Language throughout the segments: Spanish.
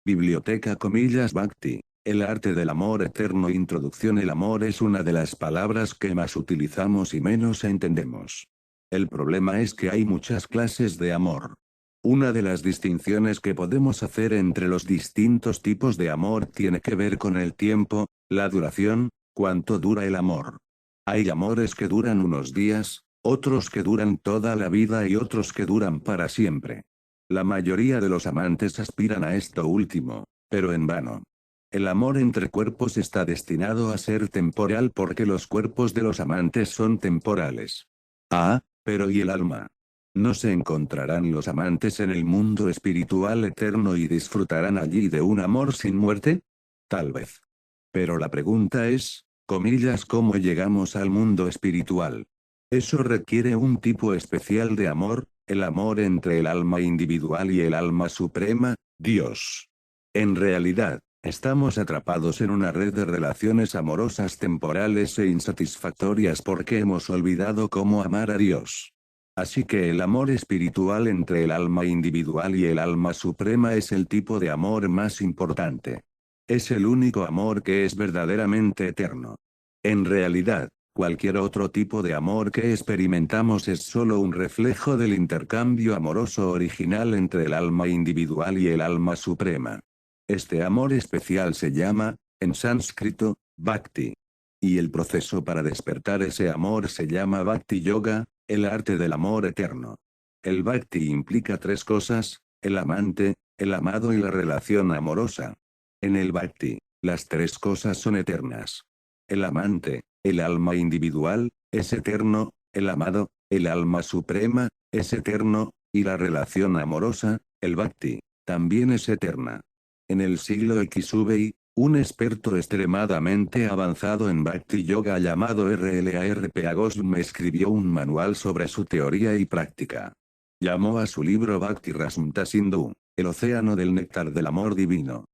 Biblioteca comillas Bhakti. El arte del amor eterno. Introducción. El amor es una de las palabras que más utilizamos y menos entendemos. El problema es que hay muchas clases de amor. Una de las distinciones que podemos hacer entre los distintos tipos de amor tiene que ver con el tiempo, la duración, cuánto dura el amor. Hay amores que duran unos días, otros que duran toda la vida y otros que duran para siempre. La mayoría de los amantes aspiran a esto último, pero en vano. El amor entre cuerpos está destinado a ser temporal porque los cuerpos de los amantes son temporales. Ah, pero ¿y el alma? ¿No se encontrarán los amantes en el mundo espiritual eterno y disfrutarán allí de un amor sin muerte? Tal vez. Pero la pregunta es, comillas, ¿cómo llegamos al mundo espiritual? Eso requiere un tipo especial de amor, el amor entre el alma individual y el alma suprema, Dios. En realidad, estamos atrapados en una red de relaciones amorosas temporales e insatisfactorias porque hemos olvidado cómo amar a Dios. Así que el amor espiritual entre el alma individual y el alma suprema es el tipo de amor más importante. Es el único amor que es verdaderamente eterno. En realidad, cualquier otro tipo de amor que experimentamos es solo un reflejo del intercambio amoroso original entre el alma individual y el alma suprema. Este amor especial se llama, en sánscrito, Bhakti. Y el proceso para despertar ese amor se llama Bhakti Yoga, el arte del amor eterno. El Bhakti implica tres cosas, el amante, el amado y la relación amorosa. En el Bhakti, las tres cosas son eternas. El amante, el alma individual, es eterno, el amado, el alma suprema, es eterno, y la relación amorosa, el Bhakti, también es eterna. En el siglo XVII, un experto extremadamente avanzado en Bhakti Yoga llamado R.L.A.R.P. Goswami escribió un manual sobre su teoría y práctica. Llamó a su libro Bhakti Rasamrita Sindhu, el océano del néctar del amor divino.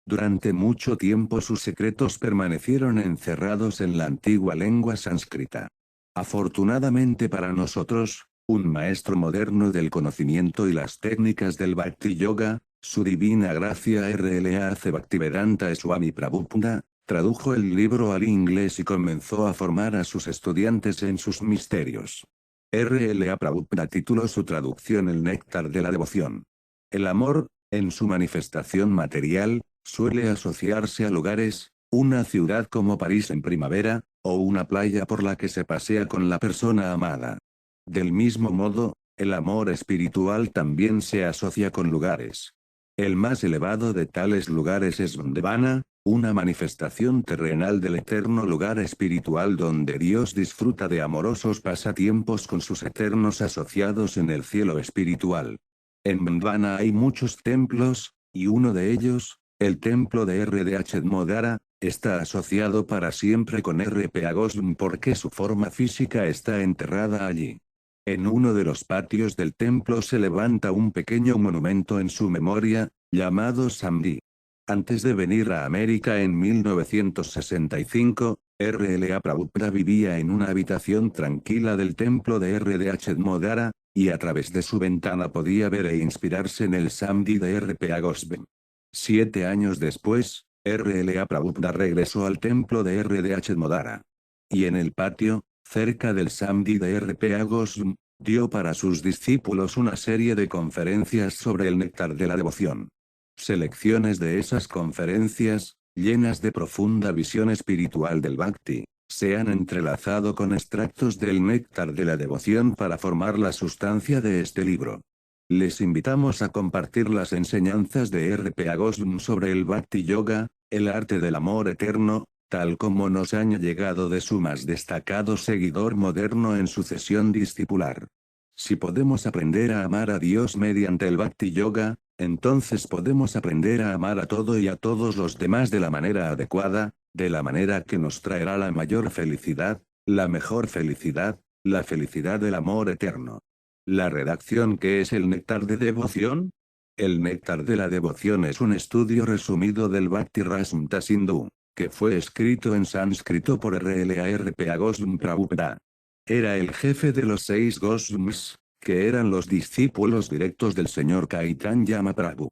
Durante mucho tiempo sus secretos permanecieron encerrados en la antigua lengua sánscrita. Afortunadamente para nosotros, un maestro moderno del conocimiento y las técnicas del Bhakti Yoga, su divina gracia R.L.A.C. Bhaktivedanta Swami Prabhupada, tradujo el libro al inglés y comenzó a formar a sus estudiantes en sus misterios. R.L.A. Prabhupada tituló su traducción El néctar de la devoción. El amor, en su manifestación material, suele asociarse a lugares, una ciudad como París en primavera, o una playa por la que se pasea con la persona amada. Del mismo modo, el amor espiritual también se asocia con lugares. El más elevado de tales lugares es Nirvana, una manifestación terrenal del eterno lugar espiritual donde Dios disfruta de amorosos pasatiempos con sus eternos asociados en el cielo espiritual. En Nirvana hay muchos templos, y uno de ellos, el templo de R.D.H. Modara, está asociado para siempre con R.P. Goswami porque su forma física está enterrada allí. En uno de los patios del templo se levanta un pequeño monumento en su memoria, llamado Samdi. Antes de venir a América en 1965, R.L.A. Prabhupada vivía en una habitación tranquila del templo de R.D.H. Modara, y a través de su ventana podía ver e inspirarse en el Samdi de R.P. Goswami. 7 años después, R.L.A. Prabhupada regresó al templo de R.D.H. Modara. Y en el patio, cerca del Samdi de R.P. Goswami, dio para sus discípulos una serie de conferencias sobre el néctar de la devoción. Selecciones de esas conferencias, llenas de profunda visión espiritual del Bhakti, se han entrelazado con extractos del néctar de la devoción para formar la sustancia de este libro. Les invitamos a compartir las enseñanzas de R.P. Goswami sobre el Bhakti Yoga, el arte del amor eterno, tal como nos han llegado de su más destacado seguidor moderno en sucesión discipular. Si podemos aprender a amar a Dios mediante el Bhakti Yoga, entonces podemos aprender a amar a todo y a todos los demás de la manera adecuada, de la manera que nos traerá la mayor felicidad, la mejor felicidad, la felicidad del amor eterno. La redacción. ¿Qué es el néctar de devoción? El néctar de la devoción es un estudio resumido del Bhakti Rasamrita Sindhu, que fue escrito en sánscrito por R.L.A.R.P. Goswami Prabhupada. Era el jefe de los 6 Goswamis, que eran los discípulos directos del señor Chaitanya Mahaprabhu.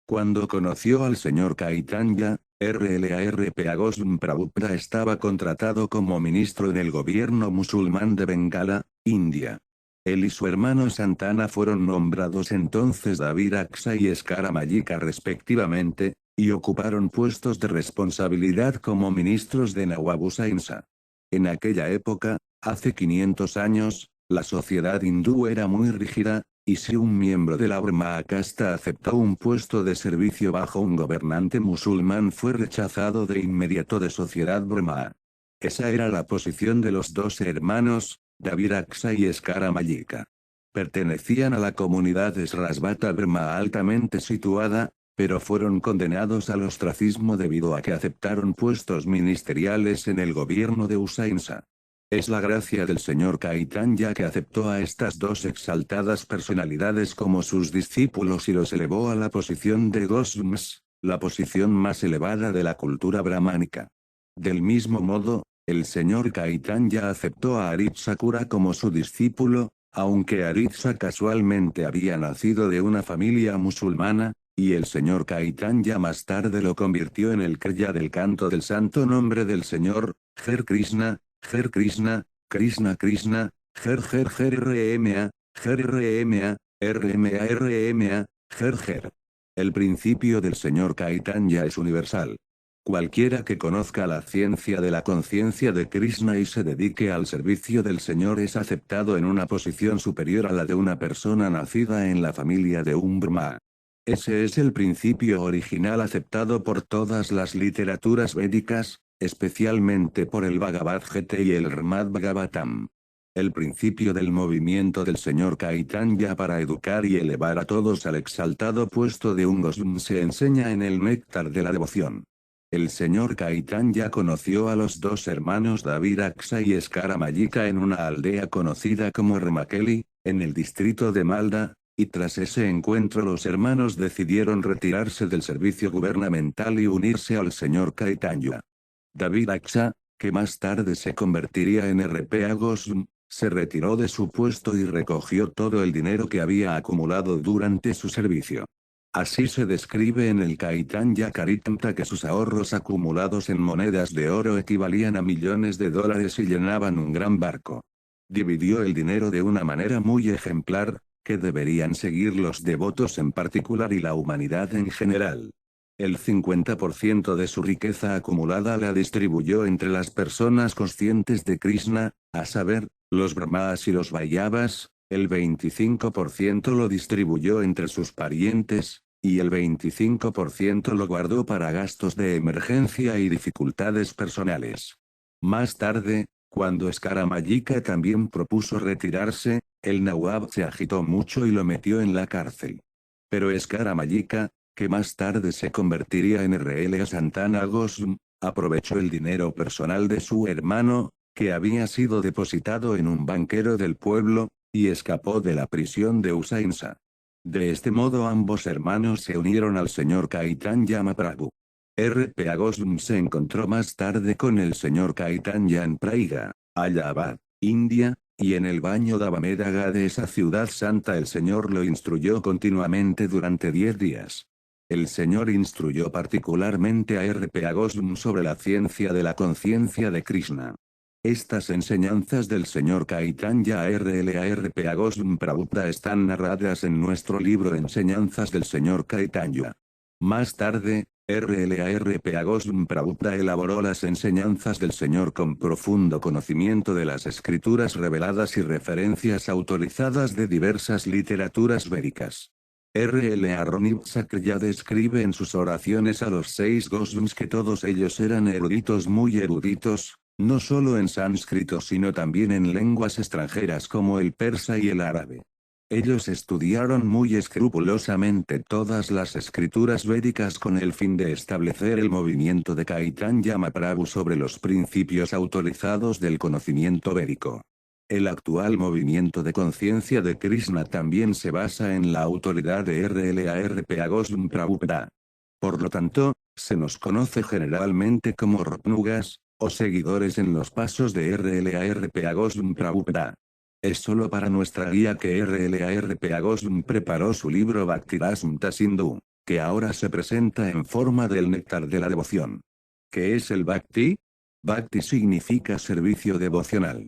Cuando conoció al señor Caitanya, RLARPA Goswami Prabhupada estaba contratado como ministro en el gobierno musulmán de Bengala, India. Él y su hermano Santana fueron nombrados entonces David Aksa y Skara Mayika respectivamente, y ocuparon puestos de responsabilidad como ministros de Nawab Hussain Shah. En aquella época, hace 500 años, la sociedad hindú era muy rígida, y si un miembro de la Brahma casta aceptó un puesto de servicio bajo un gobernante musulmán fue rechazado de inmediato de sociedad Brahma. Esa era la posición de los dos hermanos, David Aksa y Skara Mayika. Pertenecían a la comunidad Srasvata Brahma altamente situada, pero fueron condenados al ostracismo debido a que aceptaron puestos ministeriales en el gobierno de Hussain Shah. Es la gracia del señor Caitanya que aceptó a estas dos exaltadas personalidades como sus discípulos y los elevó a la posición de Goswams, la posición más elevada de la cultura brahmánica. Del mismo modo, el señor Caitanya aceptó a Harit Sakura como su discípulo, aunque Haritsa casualmente había nacido de una familia musulmana, y el señor Caitanya más tarde lo convirtió en el Kriya del canto del santo nombre del señor, Her Krishna, Krishna Krishna, Her RMA, RMA, Her. El principio del señor Caitanya es universal. Cualquiera que conozca la ciencia de la conciencia de Krishna y se dedique al servicio del Señor es aceptado en una posición superior a la de una persona nacida en la familia de un Brahma. Ese es el principio original aceptado por todas las literaturas védicas, especialmente por el Bhagavad Gita y el Srimad Bhagavatam. El principio del movimiento del señor Caitanya para educar y elevar a todos al exaltado puesto de un Goswami se enseña en el néctar de la devoción. El señor Caitanya conoció a los dos hermanos David Aksa y Skara Mayika en una aldea conocida como Remakeli, en el distrito de Malda, y tras ese encuentro los hermanos decidieron retirarse del servicio gubernamental y unirse al señor Caitanya. David Aksa, que más tarde se convertiría en RPA Goswami, se retiró de su puesto y recogió todo el dinero que había acumulado durante su servicio. Así se describe en el Caitanya Charitamrita que sus ahorros acumulados en monedas de oro equivalían a millones de dólares y llenaban un gran barco. Dividió el dinero de una manera muy ejemplar, que deberían seguir los devotos en particular y la humanidad en general. El 50% de su riqueza acumulada la distribuyó entre las personas conscientes de Krishna, a saber, los brahmas y los vaiyavas, el 25% lo distribuyó entre sus parientes, y el 25% lo guardó para gastos de emergencia y dificultades personales. Más tarde, cuando Skara Mayika también propuso retirarse, el Nawab se agitó mucho y lo metió en la cárcel. Pero Skara Mayika, que más tarde se convertiría en RLA Santana Goswami, aprovechó el dinero personal de su hermano, que había sido depositado en un banquero del pueblo, y escapó de la prisión de Hussain Shah. De este modo ambos hermanos se unieron al señor Caitanya Mahaprabhu. RPA Goswami se encontró más tarde con el señor Caitanya en Praiga, Allahabad, India, y en el baño Davamedaga de esa ciudad santa el señor lo instruyó continuamente durante 10 días. El señor instruyó particularmente a RPA Goswami sobre la ciencia de la conciencia de Krishna. Estas enseñanzas del señor Caitanya a RPA Goswami Prabhupada están narradas en nuestro libro Enseñanzas del señor Caitanya. Más tarde, RPA Goswami Prabhupada elaboró las enseñanzas del Señor con profundo conocimiento de las escrituras reveladas y referencias autorizadas de diversas literaturas védicas. Ronib Sakya describe en sus oraciones a los 6 Goswamis que todos ellos eran eruditos muy eruditos, no solo en sánscrito sino también en lenguas extranjeras como el persa y el árabe. Ellos estudiaron muy escrupulosamente todas las escrituras védicas con el fin de establecer el movimiento de Caitanya Mahaprabhu sobre los principios autorizados del conocimiento védico. El actual movimiento de conciencia de Krishna también se basa en la autoridad de RPA Goswami Prabhupada. Por lo tanto, se nos conoce generalmente como Ratnugas, o seguidores en los pasos de RPA Goswami Prabhupada. Es solo para nuestra guía que RPA Goswami preparó su libro Bhakti-Rasamrita Sindhu. que ahora se presenta en forma del néctar de la devoción. ¿Qué es el Bhakti? Bhakti significa servicio devocional.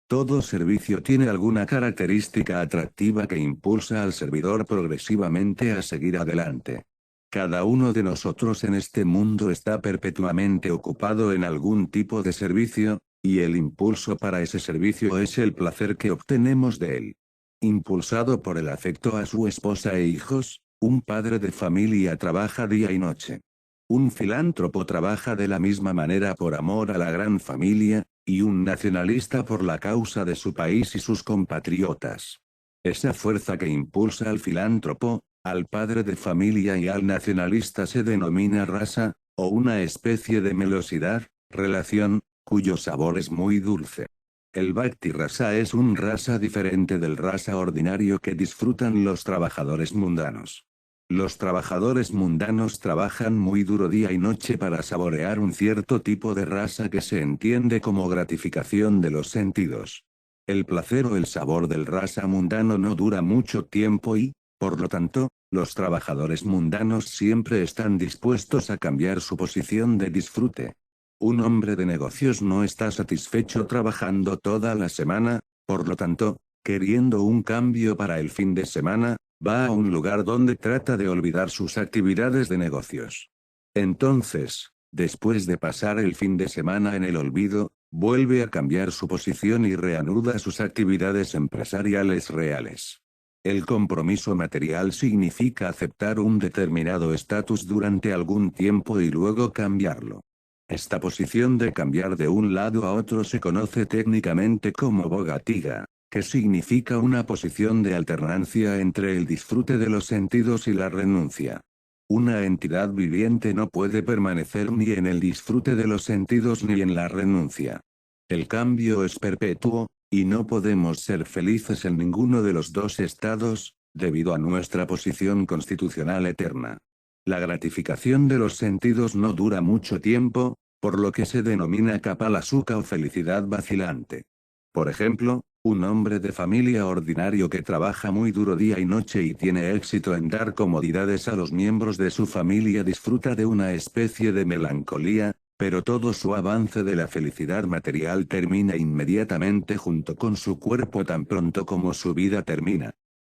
Todo servicio tiene alguna característica atractiva que impulsa al servidor progresivamente a seguir adelante. Cada uno de nosotros en este mundo está perpetuamente ocupado en algún tipo de servicio, y el impulso para ese servicio es el placer que obtenemos de él. Impulsado por el afecto a su esposa e hijos, un padre de familia trabaja día y noche. Un filántropo trabaja de la misma manera por amor a la gran familia, y un nacionalista por la causa de su país y sus compatriotas. Esa fuerza que impulsa al filántropo, al padre de familia y al nacionalista se denomina rasa, o una especie de melosidad, relación, cuyo sabor es muy dulce. El Bhakti Rasa es un rasa diferente del rasa ordinario que disfrutan los trabajadores mundanos. Los trabajadores mundanos trabajan muy duro día y noche para saborear un cierto tipo de rasa que se entiende como gratificación de los sentidos. El placer o el sabor del rasa mundano no dura mucho tiempo y, por lo tanto, los trabajadores mundanos siempre están dispuestos a cambiar su posición de disfrute. Un hombre de negocios no está satisfecho trabajando toda la semana, por lo tanto, queriendo un cambio para el fin de semana, va a un lugar donde trata de olvidar sus actividades de negocios. Entonces, después de pasar el fin de semana en el olvido, vuelve a cambiar su posición y reanuda sus actividades empresariales reales. El compromiso material significa aceptar un determinado estatus durante algún tiempo y luego cambiarlo. Esta posición de cambiar de un lado a otro se conoce técnicamente como bogatiga, que significa una posición de alternancia entre el disfrute de los sentidos y la renuncia. Una entidad viviente no puede permanecer ni en el disfrute de los sentidos ni en la renuncia. El cambio es perpetuo, y no podemos ser felices en ninguno de los dos estados, debido a nuestra posición constitucional eterna. La gratificación de los sentidos no dura mucho tiempo, por lo que se denomina kapalasuka o felicidad vacilante. Por ejemplo, un hombre de familia ordinario que trabaja muy duro día y noche y tiene éxito en dar comodidades a los miembros de su familia disfruta de una especie de melancolía, pero todo su avance de la felicidad material termina inmediatamente junto con su cuerpo tan pronto como su vida termina.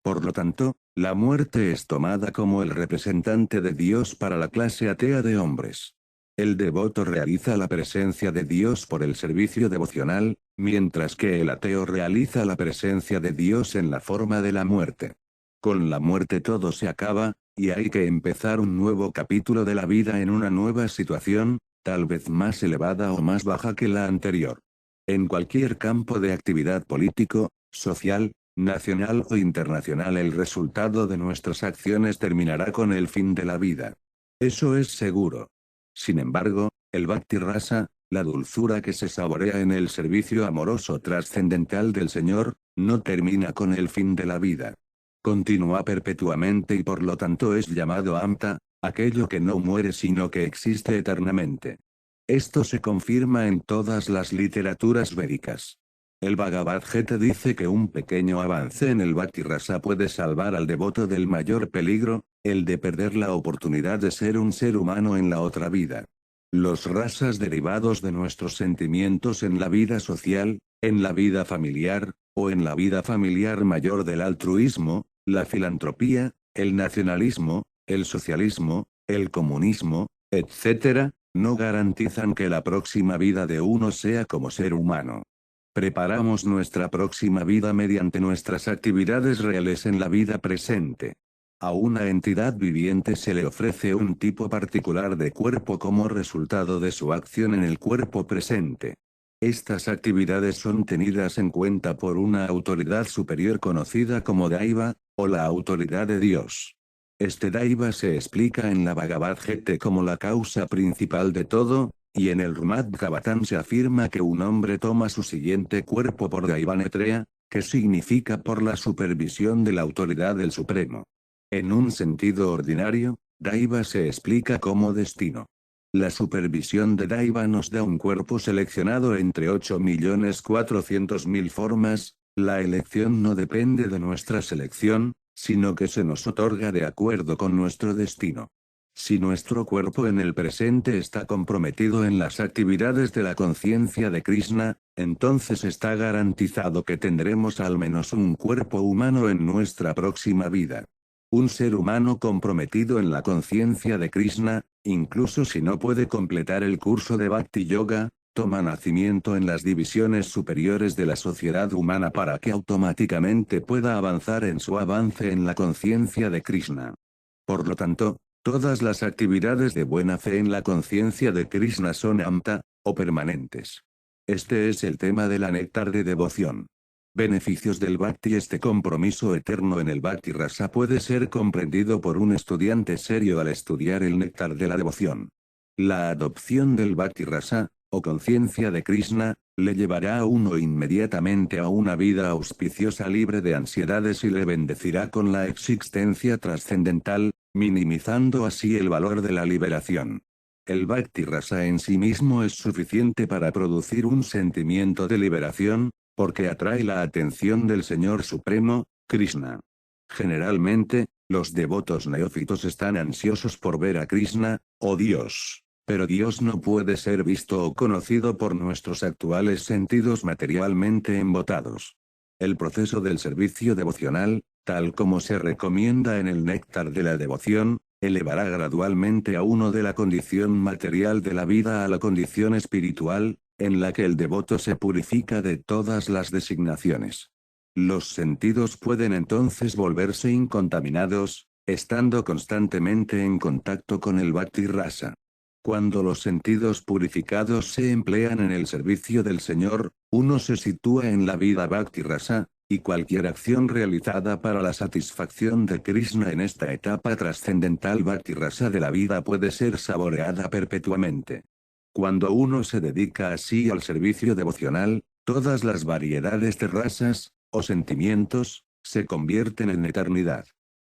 Por lo tanto, la muerte es tomada como el representante de Dios para la clase atea de hombres. El devoto realiza la presencia de Dios por el servicio devocional, mientras que el ateo realiza la presencia de Dios en la forma de la muerte. Con la muerte todo se acaba, y hay que empezar un nuevo capítulo de la vida en una nueva situación, tal vez más elevada o más baja que la anterior. En cualquier campo de actividad político, social, nacional o internacional el resultado de nuestras acciones terminará con el fin de la vida. Eso es seguro. Sin embargo, el Bhakti Rasa, la dulzura que se saborea en el servicio amoroso trascendental del Señor, no termina con el fin de la vida. Continúa perpetuamente y por lo tanto es llamado Amta, aquello que no muere sino que existe eternamente. Esto se confirma en todas las literaturas védicas. El Bhagavad Gita dice que un pequeño avance en el Bhakti Rasa puede salvar al devoto del mayor peligro, el de perder la oportunidad de ser un ser humano en la otra vida. Los rasas derivados de nuestros sentimientos en la vida social, en la vida familiar, o en la vida familiar mayor del altruismo, la filantropía, el nacionalismo, el socialismo, el comunismo, etc., no garantizan que la próxima vida de uno sea como ser humano. Preparamos nuestra próxima vida mediante nuestras actividades reales en la vida presente. A una entidad viviente se le ofrece un tipo particular de cuerpo como resultado de su acción en el cuerpo presente. Estas actividades son tenidas en cuenta por una autoridad superior conocida como Daiva, o la autoridad de Dios. Este Daiva se explica en la Bhagavad Gita como la causa principal de todo, y en el Srimad Bhagavatam se afirma que un hombre toma su siguiente cuerpo por Daivanetreya, que significa por la supervisión de la autoridad del Supremo. En un sentido ordinario, Daiva se explica como destino. La supervisión de Daiva nos da un cuerpo seleccionado entre 8.400.000 formas, la elección no depende de nuestra selección, sino que se nos otorga de acuerdo con nuestro destino. Si nuestro cuerpo en el presente está comprometido en las actividades de la conciencia de Krishna, entonces está garantizado que tendremos al menos un cuerpo humano en nuestra próxima vida. Un ser humano comprometido en la conciencia de Krishna, incluso si no puede completar el curso de Bhakti Yoga, toma nacimiento en las divisiones superiores de la sociedad humana para que automáticamente pueda avanzar en su avance en la conciencia de Krishna. Por lo tanto, todas las actividades de buena fe en la conciencia de Krishna son amta, o permanentes. Este es el tema de la néctar de devoción. Beneficios del Bhakti. Este compromiso eterno en el Bhakti Rasa puede ser comprendido por un estudiante serio al estudiar el néctar de la devoción. La adopción del Bhakti Rasa, o conciencia de Krishna, le llevará a uno inmediatamente a una vida auspiciosa libre de ansiedades y le bendecirá con la existencia trascendental, minimizando así el valor de la liberación. El Bhakti Rasa en sí mismo es suficiente para producir un sentimiento de liberación, porque atrae la atención del Señor Supremo, Krishna. Generalmente, los devotos neófitos están ansiosos por ver a Krishna, oh Dios. Pero Dios no puede ser visto o conocido por nuestros actuales sentidos materialmente embotados. El proceso del servicio devocional, tal como se recomienda en el néctar de la devoción, elevará gradualmente a uno de la condición material de la vida a la condición espiritual, en la que el devoto se purifica de todas las designaciones. Los sentidos pueden entonces volverse incontaminados, estando constantemente en contacto con el Bhakti Rasa. Cuando los sentidos purificados se emplean en el servicio del Señor, uno se sitúa en la vida Bhakti Rasa, y cualquier acción realizada para la satisfacción de Krishna en esta etapa trascendental Bhakti Rasa de la vida puede ser saboreada perpetuamente. Cuando uno se dedica así al servicio devocional, todas las variedades de rasas, o sentimientos, se convierten en eternidad.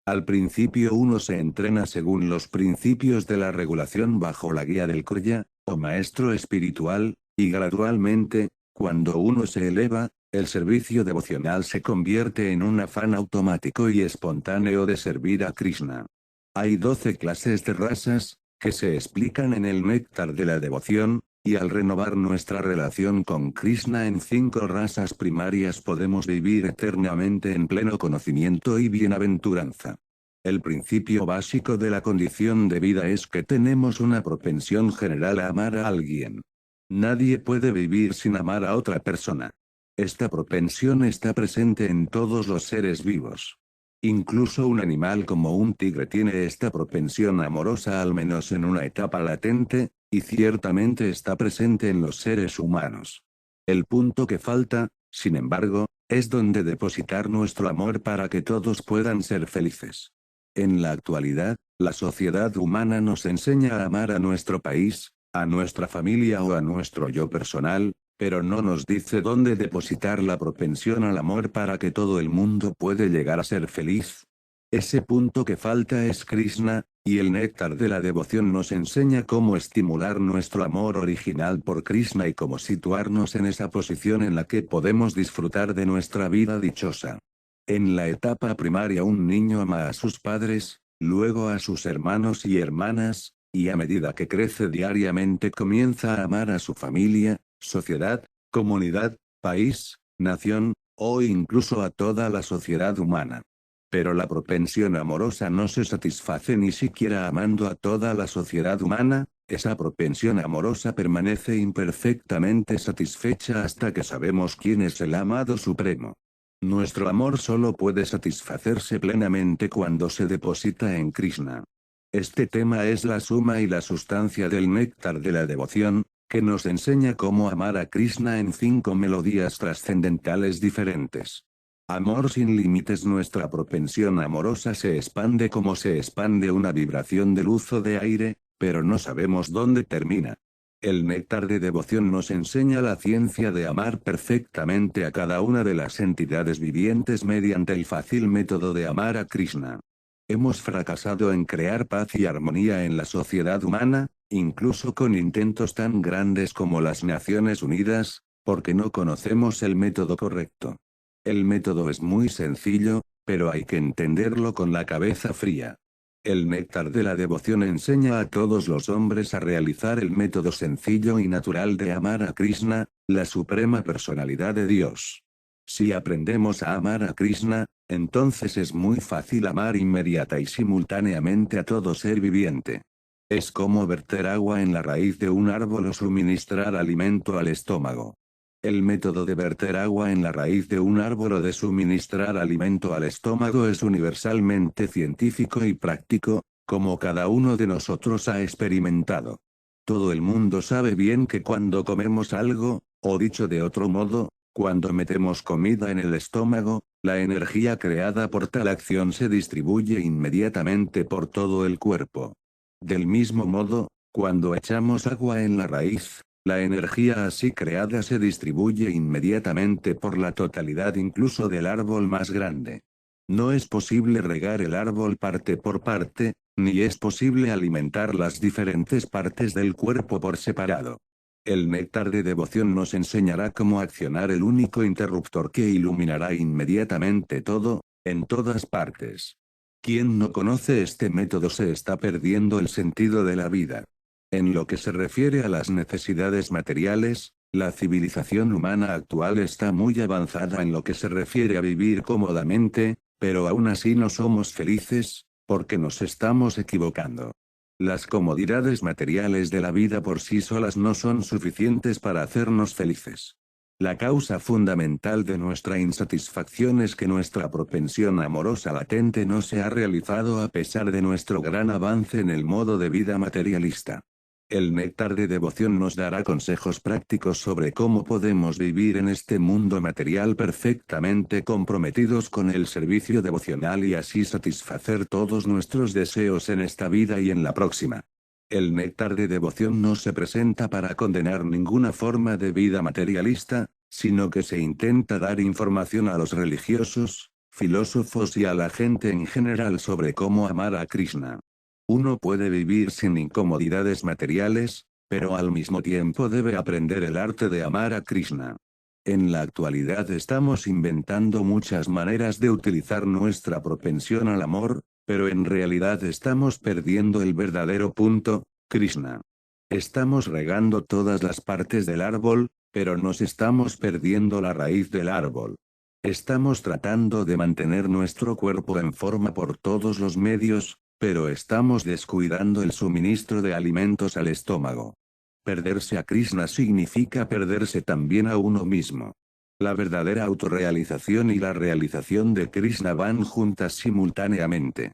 Al principio uno se entrena según los principios de la regulación bajo la guía del Koya, o maestro espiritual, y gradualmente, cuando uno se eleva, el servicio devocional se convierte en un afán automático y espontáneo de servir a Krishna. Hay 12 clases de rasas, que se explican en el néctar de la devoción, y al renovar nuestra relación con Krishna en 5 rasas primarias podemos vivir eternamente en pleno conocimiento y bienaventuranza. El principio básico de la condición de vida es que tenemos una propensión general a amar a alguien. Nadie puede vivir sin amar a otra persona. Esta propensión está presente en todos los seres vivos. Incluso un animal como un tigre tiene esta propensión amorosa al menos en una etapa latente, y ciertamente está presente en los seres humanos. El punto que falta, sin embargo, es donde depositar nuestro amor para que todos puedan ser felices. En la actualidad, la sociedad humana nos enseña a amar a nuestro país, a nuestra familia o a nuestro yo personal, pero no nos dice dónde depositar la propensión al amor para que todo el mundo puede llegar a ser feliz. Ese punto que falta es Krishna, y el néctar de la devoción nos enseña cómo estimular nuestro amor original por Krishna y cómo situarnos en esa posición en la que podemos disfrutar de nuestra vida dichosa. En la etapa primaria un niño ama a sus padres, luego a sus hermanos y hermanas, y a medida que crece diariamente comienza a amar a su familia, sociedad, comunidad, país, nación, o incluso a toda la sociedad humana. Pero la propensión amorosa no se satisface ni siquiera amando a toda la sociedad humana, esa propensión amorosa permanece imperfectamente satisfecha hasta que sabemos quién es el amado supremo. Nuestro amor solo puede satisfacerse plenamente cuando se deposita en Krishna. Este tema es la suma y la sustancia del néctar de la devoción, que nos enseña cómo amar a Krishna en 5 melodías trascendentales diferentes. Amor sin límites. Nuestra propensión amorosa se expande como se expande una vibración de luz o de aire, pero no sabemos dónde termina. El néctar de devoción nos enseña la ciencia de amar perfectamente a cada una de las entidades vivientes mediante el fácil método de amar a Krishna. Hemos fracasado en crear paz y armonía en la sociedad humana, incluso con intentos tan grandes como las Naciones Unidas, porque no conocemos el método correcto. El método es muy sencillo, pero hay que entenderlo con la cabeza fría. El néctar de la devoción enseña a todos los hombres a realizar el método sencillo y natural de amar a Krishna, la suprema personalidad de Dios. Si aprendemos a amar a Krishna, entonces es muy fácil amar inmediata y simultáneamente a todo ser viviente. Es como verter agua en la raíz de un árbol o suministrar alimento al estómago. El método de verter agua en la raíz de un árbol o de suministrar alimento al estómago es universalmente científico y práctico, como cada uno de nosotros ha experimentado. Todo el mundo sabe bien que cuando comemos algo, o dicho de otro modo, cuando metemos comida en el estómago, la energía creada por tal acción se distribuye inmediatamente por todo el cuerpo. Del mismo modo, cuando echamos agua en la raíz, la energía así creada se distribuye inmediatamente por la totalidad incluso del árbol más grande. No es posible regar el árbol parte por parte, ni es posible alimentar las diferentes partes del cuerpo por separado. El néctar de devoción nos enseñará cómo accionar el único interruptor que iluminará inmediatamente todo, en todas partes. Quien no conoce este método se está perdiendo el sentido de la vida. En lo que se refiere a las necesidades materiales, la civilización humana actual está muy avanzada en lo que se refiere a vivir cómodamente, pero aún así no somos felices, porque nos estamos equivocando. Las comodidades materiales de la vida por sí solas no son suficientes para hacernos felices. La causa fundamental de nuestra insatisfacción es que nuestra propensión amorosa latente no se ha realizado a pesar de nuestro gran avance en el modo de vida materialista. El néctar de devoción nos dará consejos prácticos sobre cómo podemos vivir en este mundo material perfectamente comprometidos con el servicio devocional y así satisfacer todos nuestros deseos en esta vida y en la próxima. El néctar de devoción no se presenta para condenar ninguna forma de vida materialista, sino que se intenta dar información a los religiosos, filósofos y a la gente en general sobre cómo amar a Krishna. Uno puede vivir sin incomodidades materiales, pero al mismo tiempo debe aprender el arte de amar a Krishna. En la actualidad estamos inventando muchas maneras de utilizar nuestra propensión al amor, pero en realidad estamos perdiendo el verdadero punto, Krishna. Estamos regando todas las partes del árbol, pero nos estamos perdiendo la raíz del árbol. Estamos tratando de mantener nuestro cuerpo en forma por todos los medios, pero estamos descuidando el suministro de alimentos al estómago. Perderse a Krishna significa perderse también a uno mismo. La verdadera autorrealización y la realización de Krishna van juntas simultáneamente.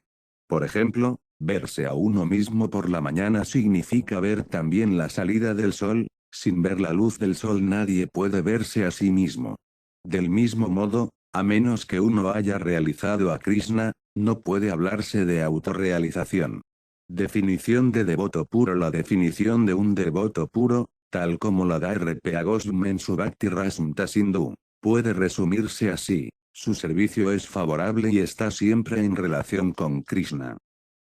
Por ejemplo, verse a uno mismo por la mañana significa ver también la salida del sol, sin ver la luz del sol nadie puede verse a sí mismo. Del mismo modo, a menos que uno haya realizado a Krishna, no puede hablarse de autorrealización. Definición de devoto puro. La definición de un devoto puro, tal como la da R.P. Goswami en su Bhakti Rasamrita Sindhu, puede resumirse así: su servicio es favorable y está siempre en relación con Krishna.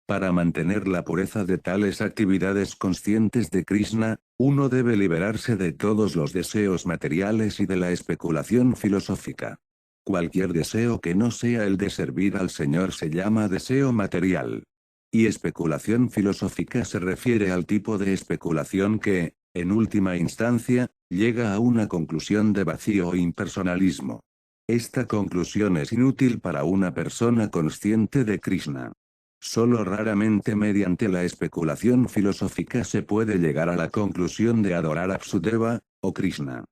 Para mantener la pureza de tales actividades conscientes de Krishna, uno debe liberarse de todos los deseos materiales y de la especulación filosófica. Cualquier deseo que no sea el de servir al Señor se llama deseo material. Y especulación filosófica se refiere al tipo de especulación que, en última instancia, llega a una conclusión de vacío o impersonalismo. Esta conclusión es inútil para una persona consciente de Krishna. Solo raramente mediante la especulación filosófica se puede llegar a la conclusión de adorar a Vsudeva, o Krishna.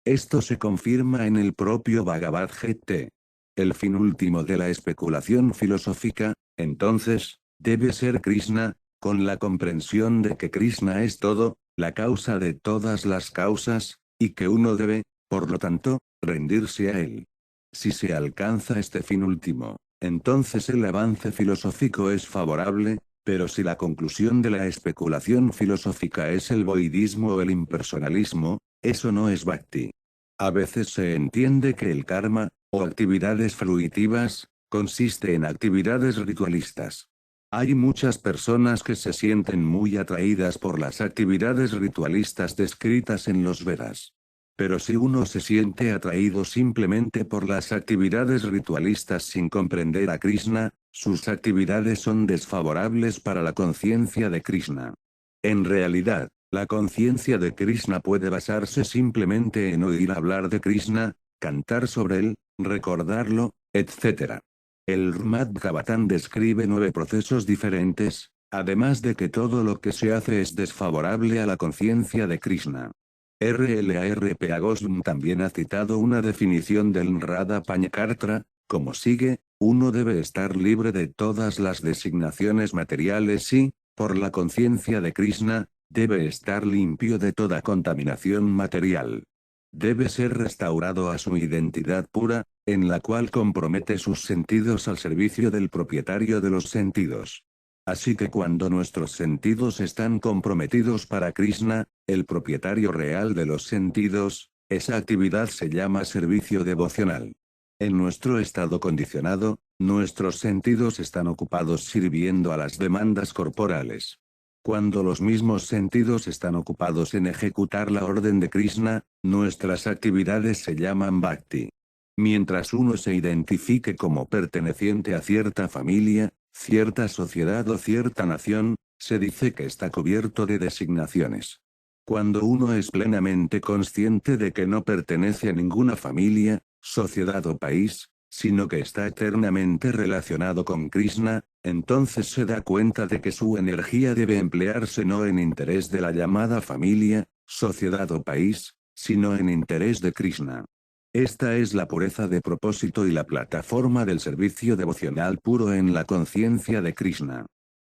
Esto se confirma en el propio Bhagavad Gita. El fin último de la especulación filosófica, entonces, debe ser Krishna, con la comprensión de que Krishna es todo, la causa de todas las causas, y que uno debe, por lo tanto, rendirse a él. Si se alcanza este fin último, entonces el avance filosófico es favorable, pero si la conclusión de la especulación filosófica es el voidismo o el impersonalismo, eso no es bhakti. A veces se entiende que el karma, o actividades fruitivas, consiste en actividades ritualistas. Hay muchas personas que se sienten muy atraídas por las actividades ritualistas descritas en los Vedas. Pero si uno se siente atraído simplemente por las actividades ritualistas sin comprender a Krishna, sus actividades son desfavorables para la conciencia de Krishna. En realidad, la conciencia de Krishna puede basarse simplemente en oír hablar de Krishna, cantar sobre él, recordarlo, etc. El Srimad Bhagavatam describe 9 procesos diferentes, además de que todo lo que se hace es desfavorable a la conciencia de Krishna. RLARP Goswami también ha citado una definición del Radha Panchakartra, como sigue: uno debe estar libre de todas las designaciones materiales y, por la conciencia de Krishna, debe estar limpio de toda contaminación material. Debe ser restaurado a su identidad pura, en la cual compromete sus sentidos al servicio del propietario de los sentidos. Así que cuando nuestros sentidos están comprometidos para Krishna, el propietario real de los sentidos, esa actividad se llama servicio devocional. En nuestro estado condicionado, nuestros sentidos están ocupados sirviendo a las demandas corporales. Cuando los mismos sentidos están ocupados en ejecutar la orden de Krishna, nuestras actividades se llaman bhakti. Mientras uno se identifique como perteneciente a cierta familia, cierta sociedad o cierta nación, se dice que está cubierto de designaciones. Cuando uno es plenamente consciente de que no pertenece a ninguna familia, sociedad o país, sino que está eternamente relacionado con Krishna, entonces se da cuenta de que su energía debe emplearse no en interés de la llamada familia, sociedad o país, sino en interés de Krishna. Esta es la pureza de propósito y la plataforma del servicio devocional puro en la conciencia de Krishna.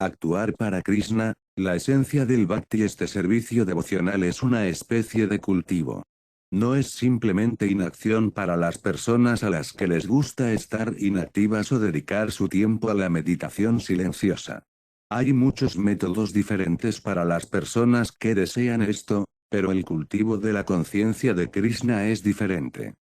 Actuar para Krishna, la esencia del bhakti. Este servicio devocional es una especie de cultivo. No es simplemente inacción para las personas a las que les gusta estar inactivas o dedicar su tiempo a la meditación silenciosa. Hay muchos métodos diferentes para las personas que desean esto, pero el cultivo de la conciencia de Krishna es diferente.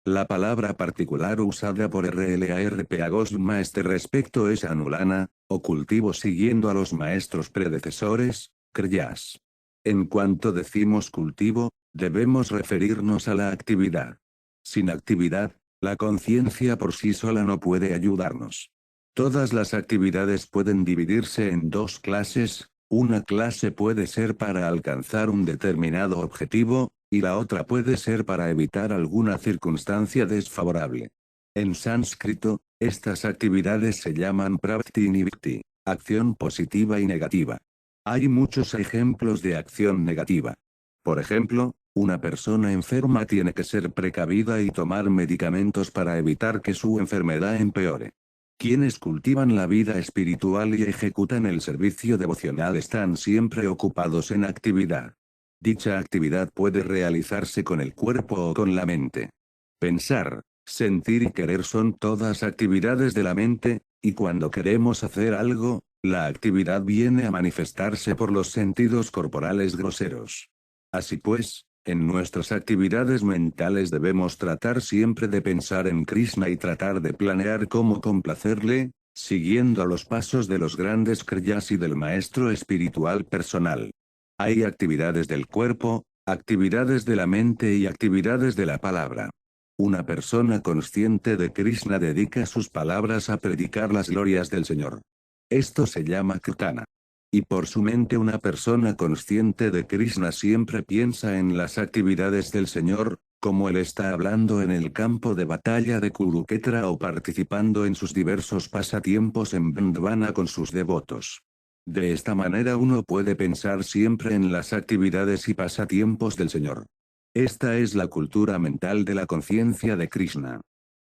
La palabra particular usada por RLARP Goswami a este respecto es anulana, o cultivo siguiendo a los maestros predecesores, kriyas. En cuanto decimos cultivo, debemos referirnos a la actividad. Sin actividad, la conciencia por sí sola no puede ayudarnos. Todas las actividades pueden dividirse en dos clases: una clase puede ser para alcanzar un determinado objetivo, y la otra puede ser para evitar alguna circunstancia desfavorable. En sánscrito, estas actividades se llaman pravritti y nivritti, acción positiva y negativa. Hay muchos ejemplos de acción negativa. Por ejemplo, una persona enferma tiene que ser precavida y tomar medicamentos para evitar que su enfermedad empeore. Quienes cultivan la vida espiritual y ejecutan el servicio devocional están siempre ocupados en actividad. Dicha actividad puede realizarse con el cuerpo o con la mente. Pensar, sentir y querer son todas actividades de la mente, y cuando queremos hacer algo, la actividad viene a manifestarse por los sentidos corporales groseros. Así pues, en nuestras actividades mentales debemos tratar siempre de pensar en Krishna y tratar de planear cómo complacerle, siguiendo a los pasos de los grandes kriyas y del maestro espiritual personal. Hay actividades del cuerpo, actividades de la mente y actividades de la palabra. Una persona consciente de Krishna dedica sus palabras a predicar las glorias del Señor. Esto se llama kirtana. Y por su mente una persona consciente de Krishna siempre piensa en las actividades del Señor, como él está hablando en el campo de batalla de Kurukshetra o participando en sus diversos pasatiempos en Vrindavana con sus devotos. De esta manera uno puede pensar siempre en las actividades y pasatiempos del Señor. Esta es la cultura mental de la conciencia de Krishna.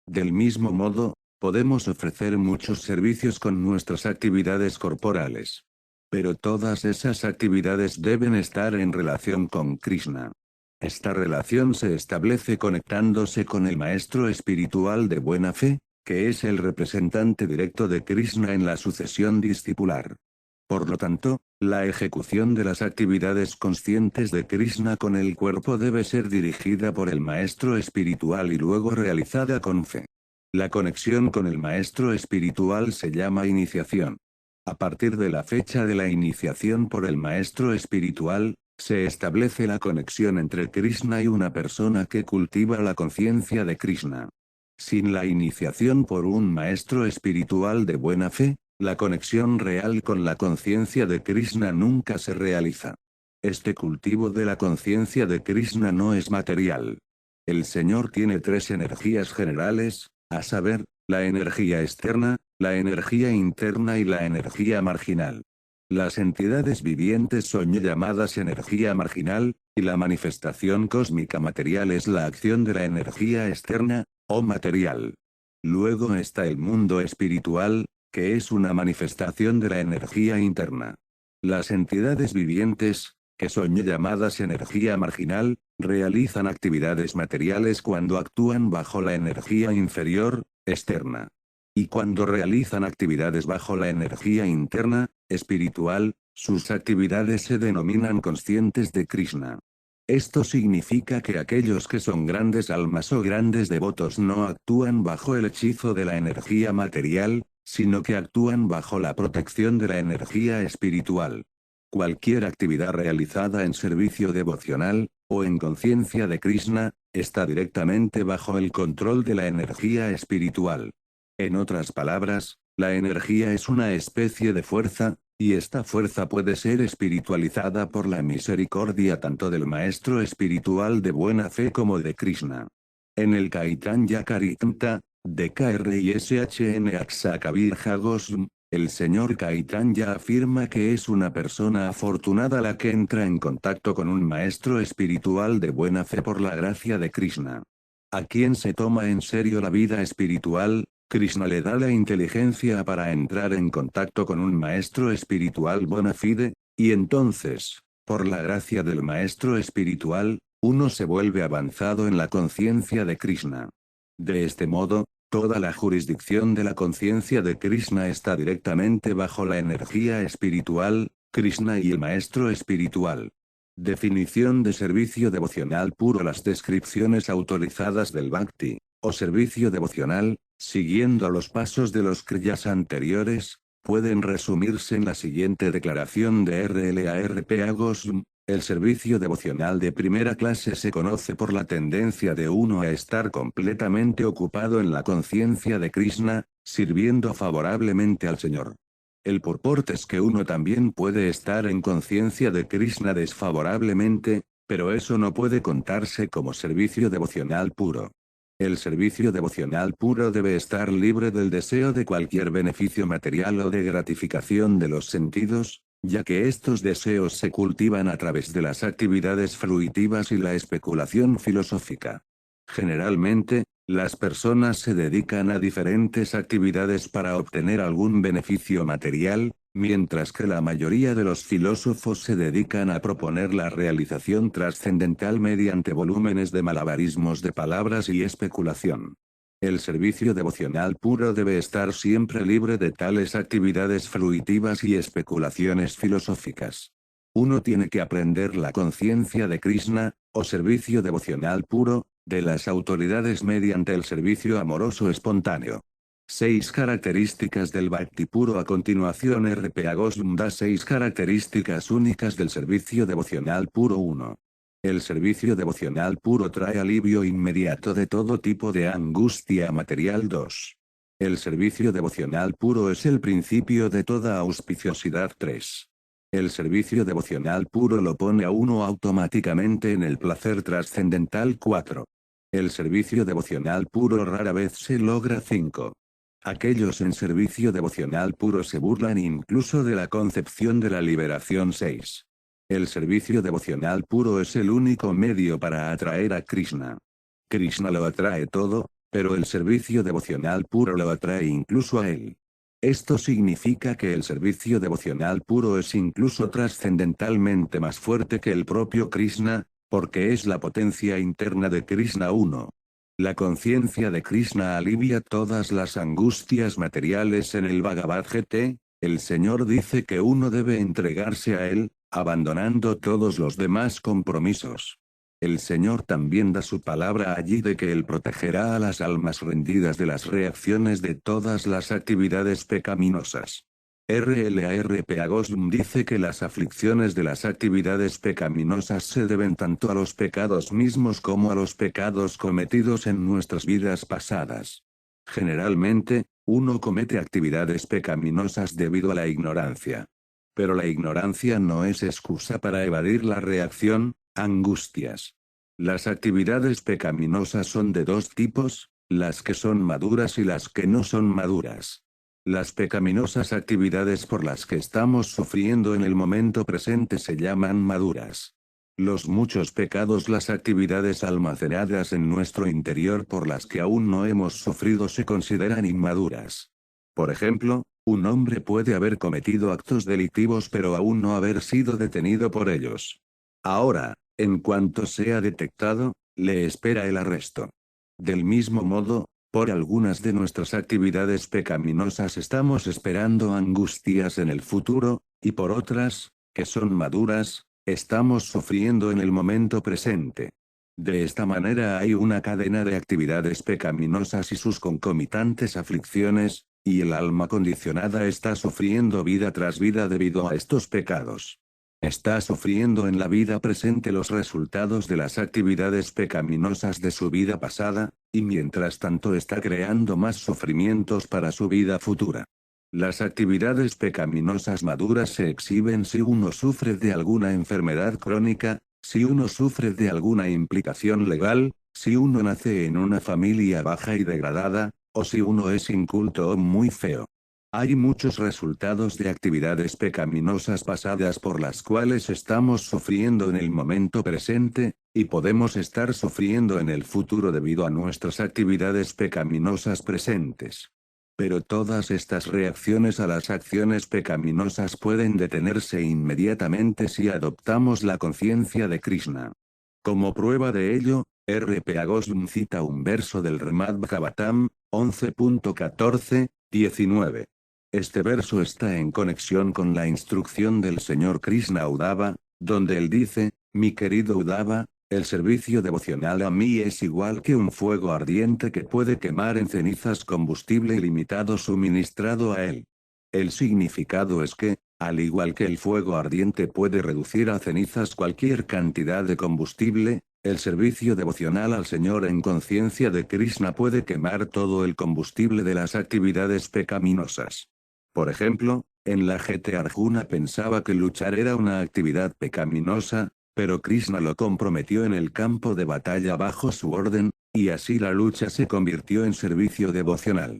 Del mismo modo, podemos ofrecer muchos servicios con nuestras actividades corporales. Pero todas esas actividades deben estar en relación con Krishna. Esta relación se establece conectándose con el maestro espiritual de buena fe, que es el representante directo de Krishna en la sucesión discipular. Por lo tanto, la ejecución de las actividades conscientes de Krishna con el cuerpo debe ser dirigida por el maestro espiritual y luego realizada con fe. La conexión con el maestro espiritual se llama iniciación. A partir de la fecha de la iniciación por el maestro espiritual, Se establece la conexión entre Krishna y una persona que cultiva la conciencia de Krishna. Sin la iniciación por un maestro espiritual de buena fe, la conexión real con la conciencia de Krishna nunca se realiza. Este cultivo de la conciencia de Krishna no es material. El Señor tiene tres energías generales, a saber, la energía externa, la energía interna y la energía marginal. Las entidades vivientes son llamadas energía marginal, y la manifestación cósmica material es la acción de la energía externa, o material. Luego está el mundo espiritual, que es una manifestación de la energía interna. Las entidades vivientes, que son llamadas energía marginal, realizan actividades materiales cuando actúan bajo la energía inferior, externa. Y cuando realizan actividades bajo la energía interna, espiritual, sus actividades se denominan conscientes de Krishna. Esto significa que aquellos que son grandes almas o grandes devotos no actúan bajo el hechizo de la energía material, sino que actúan bajo la protección de la energía espiritual. Cualquier actividad realizada en servicio devocional, o en conciencia de Krishna, está directamente bajo el control de la energía espiritual. En otras palabras, la energía es una especie de fuerza, y esta fuerza puede ser espiritualizada por la misericordia tanto del maestro espiritual de buena fe como de Krishna. En el Caitanya Caritamrita, de KRISHN Aksakabirja Goswami, el señor Caitanya afirma que es una persona afortunada la que entra en contacto con un maestro espiritual de buena fe por la gracia de Krishna. A quien se toma en serio la vida espiritual, Krishna le da la inteligencia para entrar en contacto con un maestro espiritual bona fide, y entonces, por la gracia del maestro espiritual, uno se vuelve avanzado en la conciencia de Krishna. De este modo, toda la jurisdicción de la conciencia de Krishna está directamente bajo la energía espiritual, Krishna y el maestro espiritual. Definición de servicio devocional puro. Las descripciones autorizadas del Bhakti, o servicio devocional, siguiendo los pasos de los kriyas anteriores, pueden resumirse en la siguiente declaración de RLARPA Goswami. El servicio devocional de primera clase se conoce por la tendencia de uno a estar completamente ocupado en la conciencia de Krishna, sirviendo favorablemente al Señor. El purport es que uno también puede estar en conciencia de Krishna desfavorablemente, pero eso no puede contarse como servicio devocional puro. El servicio devocional puro debe estar libre del deseo de cualquier beneficio material o de gratificación de los sentidos, ya que estos deseos se cultivan a través de las actividades fruitivas y la especulación filosófica. Generalmente, las personas se dedican a diferentes actividades para obtener algún beneficio material, mientras que la mayoría de los filósofos se dedican a proponer la realización trascendental mediante volúmenes de malabarismos de palabras y especulación. El servicio devocional puro debe estar siempre libre de tales actividades fruitivas y especulaciones filosóficas. Uno tiene que aprender la conciencia de Krishna, o servicio devocional puro, de las autoridades mediante el servicio amoroso espontáneo. 6 características del Bhakti puro. A continuación RPA Goswami da 6 características únicas del servicio devocional puro. 1. El servicio devocional puro trae alivio inmediato de todo tipo de angustia material. 2. El servicio devocional puro es el principio de toda auspiciosidad. 3. El servicio devocional puro lo pone a uno automáticamente en el placer trascendental. 4. El servicio devocional puro rara vez se logra. 5. Aquellos en servicio devocional puro se burlan incluso de la concepción de la liberación. 6. El servicio devocional puro es el único medio para atraer a Krishna. Krishna lo atrae todo, pero el servicio devocional puro lo atrae incluso a él. Esto significa que el servicio devocional puro es incluso trascendentalmente más fuerte que el propio Krishna, porque es la potencia interna de Krishna 1. La conciencia de Krishna alivia todas las angustias materiales. En el Bhagavad Gita, el Señor dice que uno debe entregarse a Él, abandonando todos los demás compromisos. El Señor también da su palabra allí de que Él protegerá a las almas rendidas de las reacciones de todas las actividades pecaminosas. RLARP Agosm dice que las aflicciones de las actividades pecaminosas se deben tanto a los pecados mismos como a los pecados cometidos en nuestras vidas pasadas. Generalmente, uno comete actividades pecaminosas debido a la ignorancia. Pero la ignorancia no es excusa para evadir la reacción, angustias. Las actividades pecaminosas son de dos tipos, las que son maduras y las que no son maduras. Las pecaminosas actividades por las que estamos sufriendo en el momento presente se llaman maduras. Los muchos pecados, las actividades almacenadas en nuestro interior por las que aún no hemos sufrido se consideran inmaduras. Por ejemplo, un hombre puede haber cometido actos delictivos pero aún no haber sido detenido por ellos. Ahora, en cuanto sea detectado, le espera el arresto. Del mismo modo, por algunas de nuestras actividades pecaminosas estamos esperando angustias en el futuro, y por otras, que son maduras, estamos sufriendo en el momento presente. De esta manera hay una cadena de actividades pecaminosas y sus concomitantes aflicciones, y el alma condicionada está sufriendo vida tras vida debido a estos pecados. Está sufriendo en la vida presente los resultados de las actividades pecaminosas de su vida pasada, y mientras tanto está creando más sufrimientos para su vida futura. Las actividades pecaminosas maduras se exhiben si uno sufre de alguna enfermedad crónica, si uno sufre de alguna implicación legal, si uno nace en una familia baja y degradada, o si uno es inculto o muy feo. Hay muchos resultados de actividades pecaminosas pasadas por las cuales estamos sufriendo en el momento presente, y podemos estar sufriendo en el futuro debido a nuestras actividades pecaminosas presentes. Pero todas estas reacciones a las acciones pecaminosas pueden detenerse inmediatamente si adoptamos la conciencia de Krishna. Como prueba de ello, R.P. Agosm cita un verso del Srimad Bhagavatam, 11.14-19. Este verso está en conexión con la instrucción del señor Krishna a Uddhava, donde él dice, mi querido Uddhava, el servicio devocional a mí es igual que un fuego ardiente que puede quemar en cenizas combustible ilimitado suministrado a él. El significado es que, al igual que el fuego ardiente puede reducir a cenizas cualquier cantidad de combustible, el servicio devocional al Señor en conciencia de Krishna puede quemar todo el combustible de las actividades pecaminosas. Por ejemplo, en la GT Arjuna pensaba que luchar era una actividad pecaminosa, pero Krishna lo comprometió en el campo de batalla bajo su orden, y así la lucha se convirtió en servicio devocional.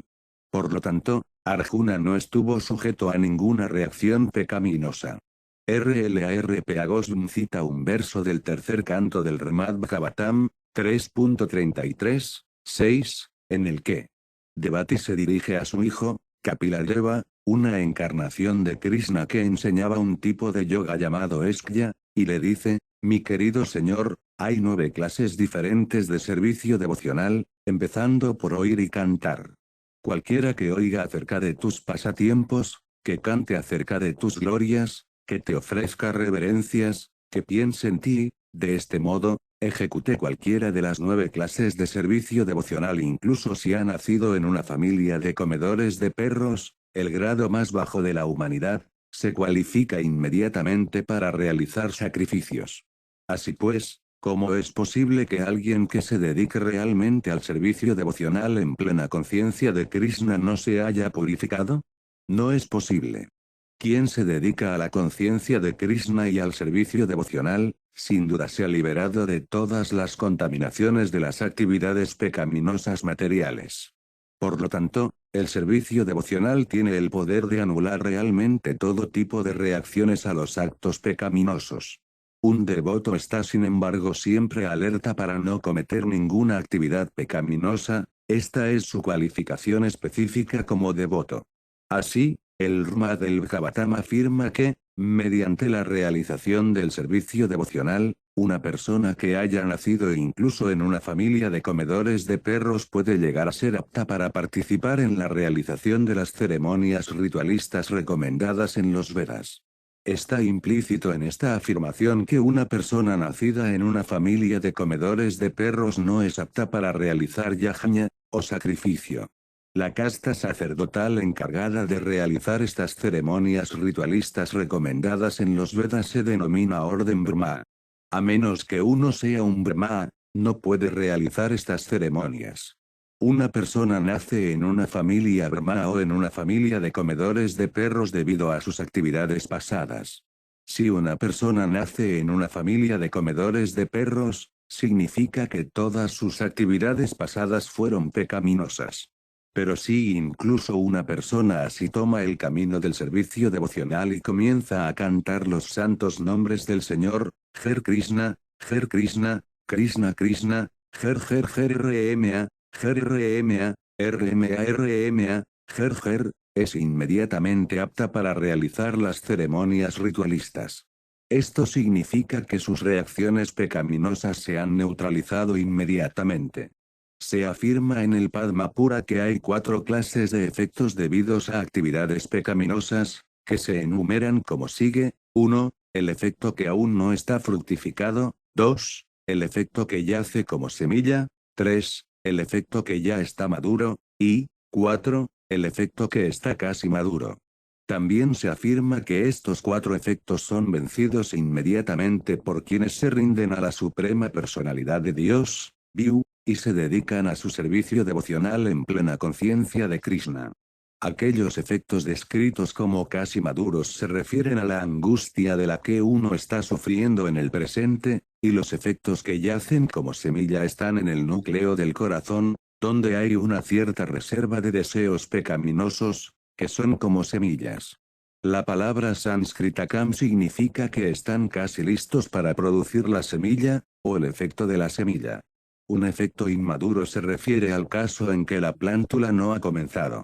Por lo tanto, Arjuna no estuvo sujeto a ninguna reacción pecaminosa. RLARP Agosm cita un verso del tercer canto del Srimad Bhagavatam, 3.33, 6, en el que Devati se dirige a su hijo, Kapiladeva, una encarnación de Krishna que enseñaba un tipo de yoga llamado Eskya, y le dice, mi querido señor, hay 9 clases diferentes de servicio devocional, empezando por oír y cantar. Cualquiera que oiga acerca de tus pasatiempos, que cante acerca de tus glorias, que te ofrezca reverencias, que piense en ti, de este modo, ejecute cualquiera de las 9 clases de servicio devocional incluso si ha nacido en una familia de comedores de perros, el grado más bajo de la humanidad, se cualifica inmediatamente para realizar sacrificios. Así pues, ¿cómo es posible que alguien que se dedique realmente al servicio devocional en plena conciencia de Krishna no se haya purificado? No es posible. Quien se dedica a la conciencia de Krishna y al servicio devocional, sin duda se ha liberado de todas las contaminaciones de las actividades pecaminosas materiales. Por lo tanto, el servicio devocional tiene el poder de anular realmente todo tipo de reacciones a los actos pecaminosos. Un devoto está sin embargo siempre alerta para no cometer ninguna actividad pecaminosa, esta es su cualificación específica como devoto. Así, el Srimad del Bhagavatam afirma que, mediante la realización del servicio devocional, una persona que haya nacido incluso en una familia de comedores de perros puede llegar a ser apta para participar en la realización de las ceremonias ritualistas recomendadas en los Vedas. Está implícito en esta afirmación que una persona nacida en una familia de comedores de perros no es apta para realizar yajna, o sacrificio. La casta sacerdotal encargada de realizar estas ceremonias ritualistas recomendadas en los Vedas se denomina Orden Brahma. A menos que uno sea un Brahma, no puede realizar estas ceremonias. Una persona nace en una familia Brahma o en una familia de comedores de perros debido a sus actividades pasadas. Si una persona nace en una familia de comedores de perros, significa que todas sus actividades pasadas fueron pecaminosas. Pero si incluso una persona así toma el camino del servicio devocional y comienza a cantar los santos nombres del Señor, Her Krishna, Krishna, Krishna Krishna, Her RMA, RMA, RMA RMA, Her, es inmediatamente apta para realizar las ceremonias ritualistas. Esto significa que sus reacciones pecaminosas se han neutralizado inmediatamente. Se afirma en el Padma Pura que hay 4 clases de efectos debidos a actividades pecaminosas, que se enumeran como sigue: 1. El efecto que aún no está fructificado; 2. El efecto que yace como semilla; 3. El efecto que ya está maduro; y 4. El efecto que está casi maduro. También se afirma que estos 4 efectos son vencidos inmediatamente por quienes se rinden a la Suprema Personalidad de Dios, Viu, y se dedican a su servicio devocional en plena conciencia de Krishna. Aquellos efectos descritos como casi maduros se refieren a la angustia de la que uno está sufriendo en el presente, y los efectos que yacen como semilla están en el núcleo del corazón, donde hay una cierta reserva de deseos pecaminosos, que son como semillas. La palabra sánscrita kam significa que están casi listos para producir la semilla, o el efecto de la semilla. Un efecto inmaduro se refiere al caso en que la plántula no ha comenzado.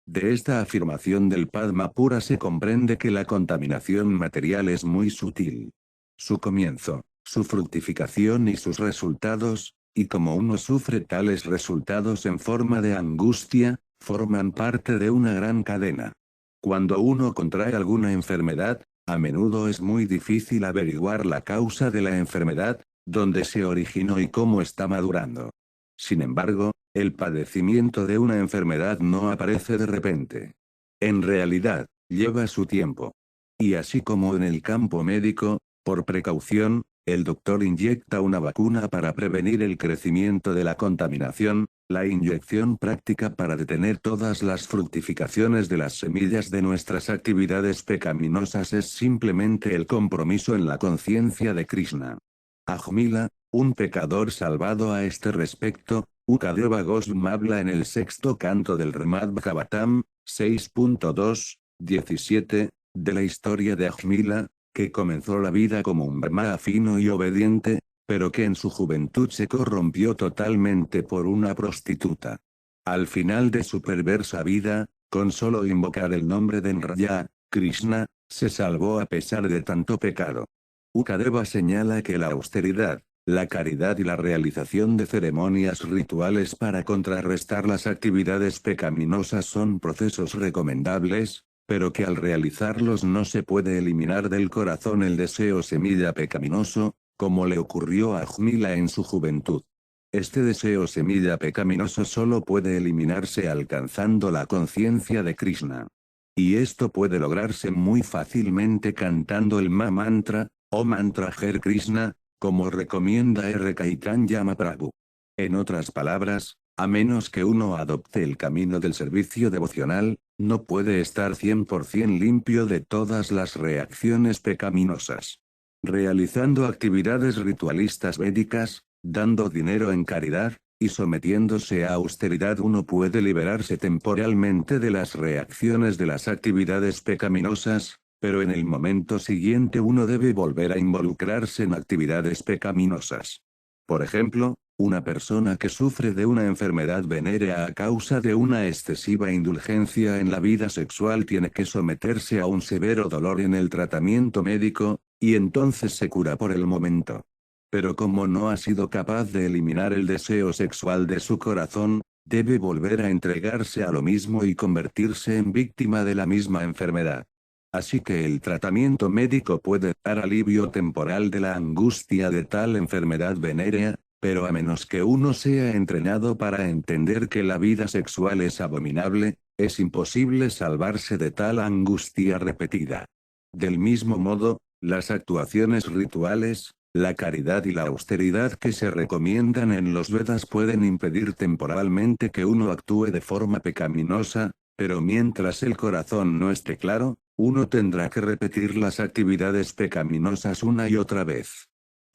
De esta afirmación del Padma Pura se comprende que la contaminación material es muy sutil. Su comienzo, su fructificación y sus resultados, y como uno sufre tales resultados en forma de angustia, forman parte de una gran cadena. Cuando uno contrae alguna enfermedad, a menudo es muy difícil averiguar la causa de la enfermedad, dónde se originó y cómo está madurando. Sin embargo, el padecimiento de una enfermedad no aparece de repente. En realidad, lleva su tiempo. Y así como en el campo médico, por precaución, el doctor inyecta una vacuna para prevenir el crecimiento de la contaminación, la inyección práctica para detener todas las fructificaciones de las semillas de nuestras actividades pecaminosas es simplemente el compromiso en la conciencia de Krishna. Ajmila, un pecador salvado a este respecto, Ukadeva Goswami habla en el sexto canto del Srimad Bhagavatam, 6.2, 17, de la historia de Ajmila, que comenzó la vida como un brahmana fino y obediente, pero que en su juventud se corrompió totalmente por una prostituta. Al final de su perversa vida, con solo invocar el nombre de Nraya, Krishna, se salvó a pesar de tanto pecado. Ukadeva señala que la austeridad, la caridad y la realización de ceremonias rituales para contrarrestar las actividades pecaminosas son procesos recomendables, pero que al realizarlos no se puede eliminar del corazón el deseo semilla pecaminoso, como le ocurrió a Ajmila en su juventud. Este deseo semilla pecaminoso solo puede eliminarse alcanzando la conciencia de Krishna. Y esto puede lograrse muy fácilmente cantando el mantra, o mantra Her Krishna, como recomienda R. Caitanya Prabhu. En otras palabras, a menos que uno adopte el camino del servicio devocional, no puede estar 100% limpio de todas las reacciones pecaminosas. Realizando actividades ritualistas védicas, dando dinero en caridad, y sometiéndose a austeridad uno puede liberarse temporalmente de las reacciones de las actividades pecaminosas, pero en el momento siguiente uno debe volver a involucrarse en actividades pecaminosas. Por ejemplo, una persona que sufre de una enfermedad venérea a causa de una excesiva indulgencia en la vida sexual tiene que someterse a un severo dolor en el tratamiento médico, y entonces se cura por el momento. Pero como no ha sido capaz de eliminar el deseo sexual de su corazón, debe volver a entregarse a lo mismo y convertirse en víctima de la misma enfermedad. Así que el tratamiento médico puede dar alivio temporal de la angustia de tal enfermedad venérea, Pero a menos que uno sea entrenado para entender que la vida sexual es abominable, es imposible salvarse de tal angustia repetida. Del mismo modo, las actuaciones rituales, la caridad y la austeridad que se recomiendan en los Vedas pueden impedir temporalmente que uno actúe de forma pecaminosa, pero mientras el corazón no esté claro, uno tendrá que repetir las actividades pecaminosas una y otra vez.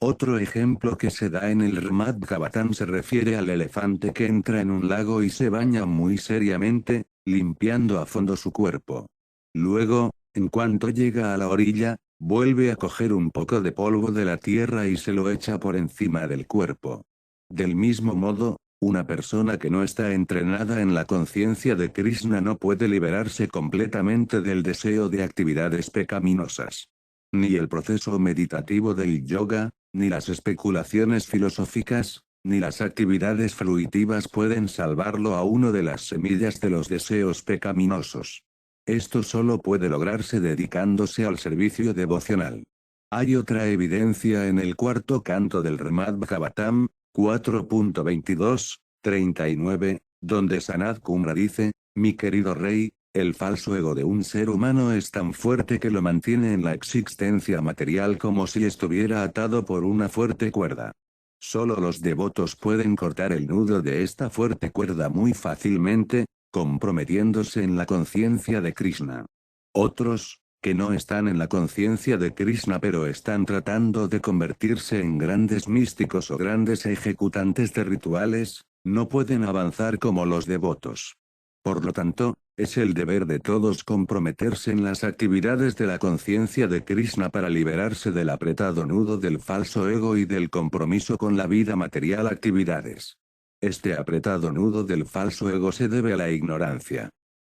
Otro ejemplo que se da en el Srimad Bhagavatam se refiere al elefante que entra en un lago y se baña muy seriamente, limpiando a fondo su cuerpo. Luego, en cuanto llega a la orilla, vuelve a coger un poco de polvo de la tierra y se lo echa por encima del cuerpo. Del mismo modo, una persona que no está entrenada en la conciencia de Krishna no puede liberarse completamente del deseo de actividades pecaminosas. Ni el proceso meditativo del yoga, ni las especulaciones filosóficas, ni las actividades fruitivas pueden salvarlo a uno de las semillas de los deseos pecaminosos. Esto solo puede lograrse dedicándose al servicio devocional. Hay otra evidencia en el cuarto canto del Srimad Bhagavatam, 4.22, 39, donde Sanat Kumara dice, mi querido rey, el falso ego de un ser humano es tan fuerte que lo mantiene en la existencia material como si estuviera atado por una fuerte cuerda. Solo los devotos pueden cortar el nudo de esta fuerte cuerda muy fácilmente, comprometiéndose en la conciencia de Krishna. Otros, que no están en la conciencia de Krishna pero están tratando de convertirse en grandes místicos o grandes ejecutantes de rituales, no pueden avanzar como los devotos. Por lo tanto, es el deber de todos comprometerse en las actividades de la conciencia de Krishna para liberarse del apretado nudo del falso ego y del compromiso con la vida material actividades. Este apretado nudo del falso ego se debe a la ignorancia.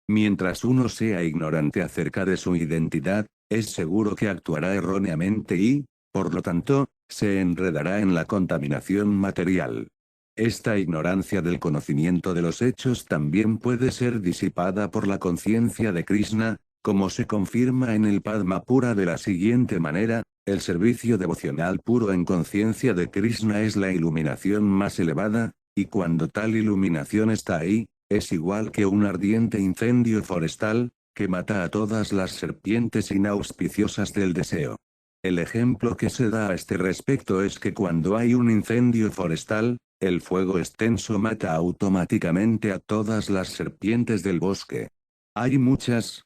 Mientras uno sea ignorante acerca de su identidad, es seguro que actuará erróneamente y, por lo tanto, se enredará en la contaminación material. Esta ignorancia del conocimiento de los hechos también puede ser disipada por la conciencia de Krishna, como se confirma en el Padma Pura de la siguiente manera, el servicio devocional puro en conciencia de Krishna es la iluminación más elevada, y cuando tal iluminación está ahí, es igual que un ardiente incendio forestal, que mata a todas las serpientes inauspiciosas del deseo. El ejemplo que se da a este respecto es que cuando hay un incendio forestal, el fuego extenso mata automáticamente a todas las serpientes del bosque. Hay muchas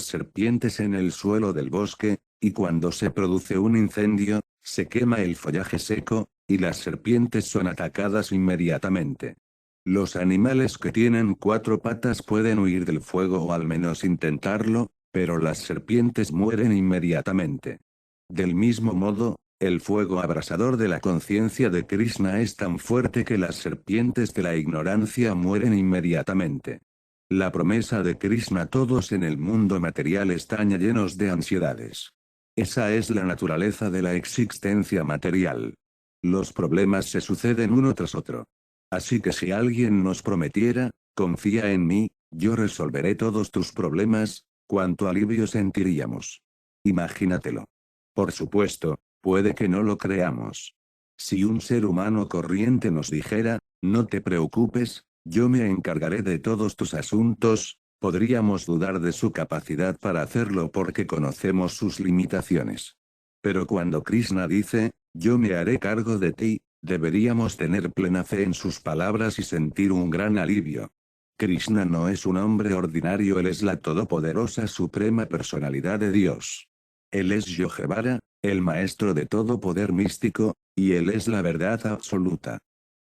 serpientes en el suelo del bosque, y cuando se produce un incendio, se quema el follaje seco, y las serpientes son atacadas inmediatamente. Los animales que tienen 4 patas pueden huir del fuego o al menos intentarlo, pero las serpientes mueren inmediatamente. Del mismo modo, el fuego abrasador de la conciencia de Krishna es tan fuerte que las serpientes de la ignorancia mueren inmediatamente. La promesa de Krishna: todos en el mundo material están llenos de ansiedades. Esa es la naturaleza de la existencia material. Los problemas se suceden uno tras otro. Así que si alguien nos prometiera, confía en mí, yo resolveré todos tus problemas, cuánto alivio sentiríamos. Imagínatelo. Por supuesto, puede que no lo creamos. Si un ser humano corriente nos dijera, no te preocupes, yo me encargaré de todos tus asuntos, podríamos dudar de su capacidad para hacerlo porque conocemos sus limitaciones. Pero cuando Krishna dice, yo me haré cargo de ti, deberíamos tener plena fe en sus palabras y sentir un gran alivio. Krishna no es un hombre ordinario, él es la todopoderosa suprema personalidad de Dios. Él es Yohevara, el maestro de todo poder místico, y él es la verdad absoluta.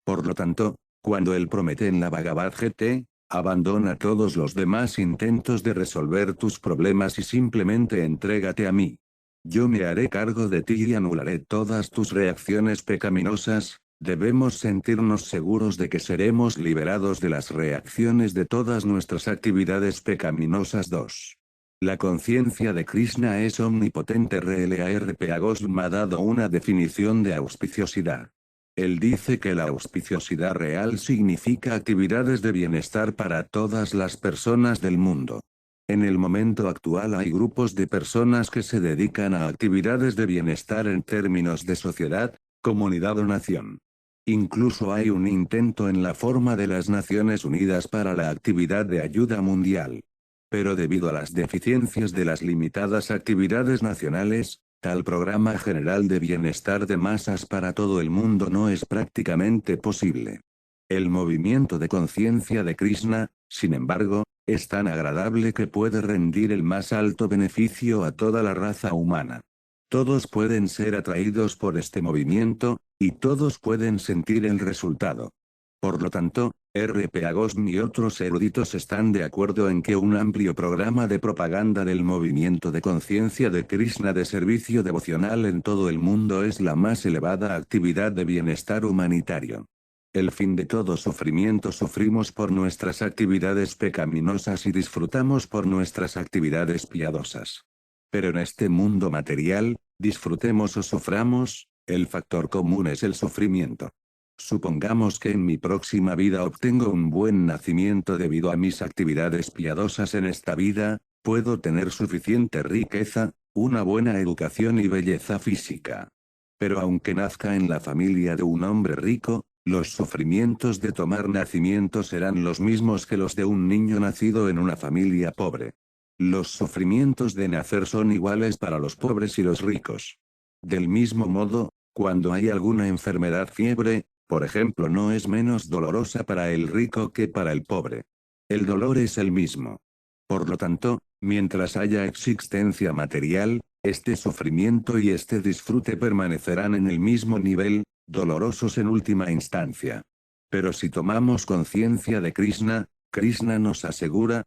Por lo tanto, cuando él promete en la Bhagavad Gita, abandona todos los demás intentos de resolver tus problemas y simplemente entrégate a mí. Yo me haré cargo de ti y anularé todas tus reacciones pecaminosas. Debemos sentirnos seguros de que seremos liberados de las reacciones de todas nuestras actividades pecaminosas. 2. La conciencia de Krishna es omnipotente. RLARP Agosm ha dado una definición de auspiciosidad. Él dice que la auspiciosidad real significa actividades de bienestar para todas las personas del mundo. En el momento actual hay grupos de personas que se dedican a actividades de bienestar en términos de sociedad, comunidad o nación. Incluso hay un intento en la forma de las Naciones Unidas para la actividad de ayuda mundial. Pero debido a las deficiencias de las limitadas actividades nacionales, tal programa general de bienestar de masas para todo el mundo no es prácticamente posible. El movimiento de conciencia de Krishna, sin embargo, es tan agradable que puede rendir el más alto beneficio a toda la raza humana. Todos pueden ser atraídos por este movimiento, y todos pueden sentir el resultado. Por lo tanto, R.P. Agostini y otros eruditos están de acuerdo en que un amplio programa de propaganda del movimiento de conciencia de Krishna de servicio devocional en todo el mundo es la más elevada actividad de bienestar humanitario. El fin de todo sufrimiento sufrimos por nuestras actividades pecaminosas y disfrutamos por nuestras actividades piadosas. Pero en este mundo material, disfrutemos o suframos, el factor común es el sufrimiento. Supongamos que en mi próxima vida obtengo un buen nacimiento debido a mis actividades piadosas en esta vida, puedo tener suficiente riqueza, una buena educación y belleza física. Pero aunque nazca en la familia de un hombre rico, los sufrimientos de tomar nacimiento serán los mismos que los de un niño nacido en una familia pobre. Los sufrimientos de nacer son iguales para los pobres y los ricos. Del mismo modo, cuando hay alguna enfermedad, fiebre, por ejemplo, no es menos dolorosa para el rico que para el pobre. El dolor es el mismo. Por lo tanto, mientras haya existencia material, este sufrimiento y este disfrute permanecerán en el mismo nivel, dolorosos en última instancia. Pero si tomamos conciencia de Krishna, Krishna nos asegura,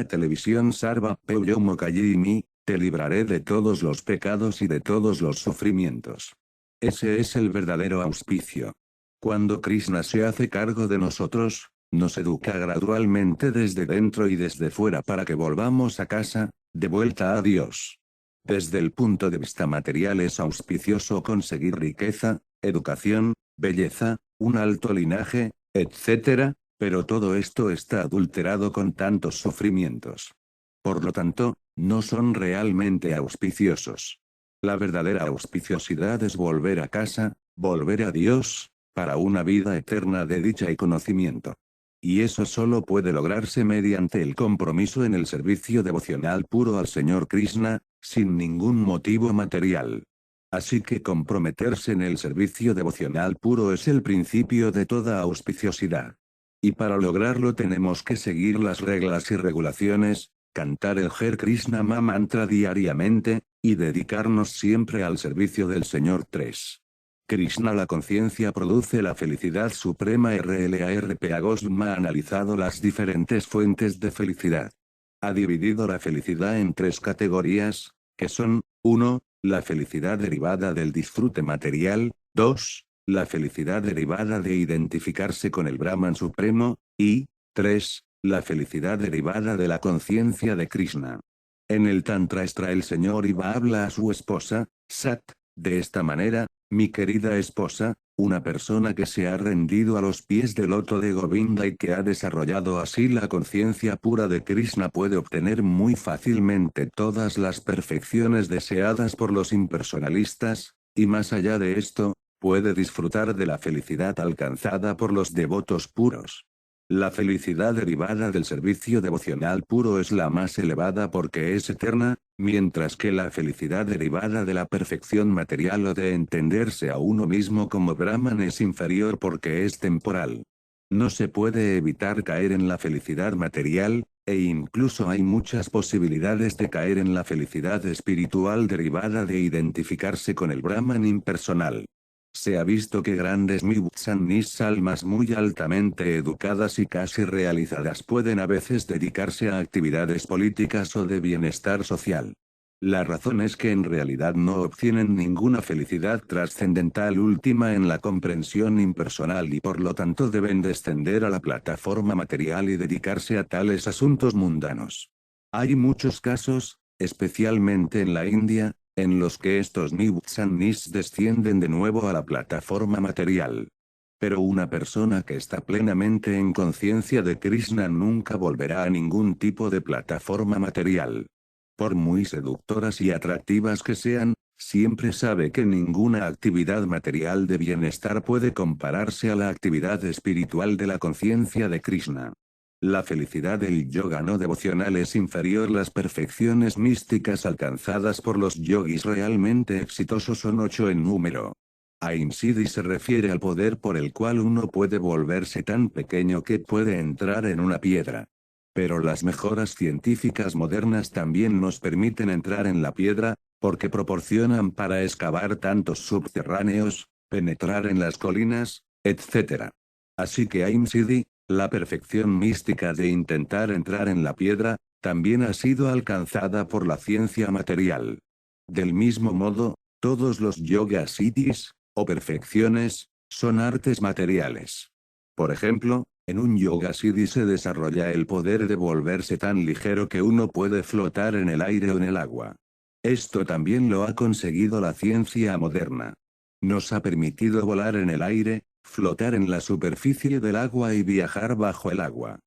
televisión Sarva Peyomo Kayimi, te libraré de todos los pecados y de todos los sufrimientos. Ese es el verdadero auspicio. Cuando Krishna se hace cargo de nosotros, nos educa gradualmente desde dentro y desde fuera para que volvamos a casa, de vuelta a Dios. Desde el punto de vista material es auspicioso conseguir riqueza, educación, belleza, un alto linaje, etc., pero todo esto está adulterado con tantos sufrimientos. Por lo tanto, no son realmente auspiciosos. La verdadera auspiciosidad es volver a casa, volver a Dios, para una vida eterna de dicha y conocimiento. Y eso solo puede lograrse mediante el compromiso en el servicio devocional puro al Señor Krishna, sin ningún motivo material. Así que comprometerse en el servicio devocional puro es el principio de toda auspiciosidad. Y para lograrlo tenemos que seguir las reglas y regulaciones, cantar el Hare Krishna Mantra diariamente, y dedicarnos siempre al servicio del Señor 3. Krishna, la conciencia produce la felicidad suprema. RLARP Agostini ha analizado las diferentes fuentes de felicidad. Ha dividido la felicidad en tres categorías, que son, 1. La felicidad derivada del disfrute material, 2. La felicidad derivada de identificarse con el Brahman Supremo, y 3. La felicidad derivada de la conciencia de Krishna. En el Tantra Extra el señor Iva habla a su esposa, Sat, de esta manera: mi querida esposa, una persona que se ha rendido a los pies del loto de Govinda y que ha desarrollado así la conciencia pura de Krishna puede obtener muy fácilmente todas las perfecciones deseadas por los impersonalistas, y más allá de esto, puede disfrutar de la felicidad alcanzada por los devotos puros. La felicidad derivada del servicio devocional puro es la más elevada porque es eterna, mientras que la felicidad derivada de la perfección material o de entenderse a uno mismo como Brahman es inferior porque es temporal. No se puede evitar caer en la felicidad material, e incluso hay muchas posibilidades de caer en la felicidad espiritual derivada de identificarse con el Brahman impersonal. Se ha visto que grandes mibutsanis, almas muy altamente educadas y casi realizadas, pueden a veces dedicarse a actividades políticas o de bienestar social. La razón es que en realidad no obtienen ninguna felicidad trascendental última en la comprensión impersonal y por lo tanto deben descender a la plataforma material y dedicarse a tales asuntos mundanos. Hay muchos casos, especialmente en la India, en los que estos Nibutsanis descienden de nuevo a la plataforma material. Pero una persona que está plenamente en conciencia de Krishna nunca volverá a ningún tipo de plataforma material. Por muy seductoras y atractivas que sean, siempre sabe que ninguna actividad material de bienestar puede compararse a la actividad espiritual de la conciencia de Krishna. La felicidad del yoga no devocional es inferior. Las perfecciones místicas alcanzadas por los yogis realmente exitosos son 8 en número. Aim Siddhi se refiere al poder por el cual uno puede volverse tan pequeño que puede entrar en una piedra. Pero las mejoras científicas modernas también nos permiten entrar en la piedra, porque proporcionan para excavar tantos subterráneos, penetrar en las colinas, etc. Así que Aim Siddhi, la perfección mística de intentar entrar en la piedra, también ha sido alcanzada por la ciencia material. Del mismo modo, todos los yoga siddhis, o perfecciones, son artes materiales. Por ejemplo, en un yoga siddhi se desarrolla el poder de volverse tan ligero que uno puede flotar en el aire o en el agua. Esto también lo ha conseguido la ciencia moderna. Nos ha permitido volar en el aire, flotar en la superficie del agua y viajar bajo el agua.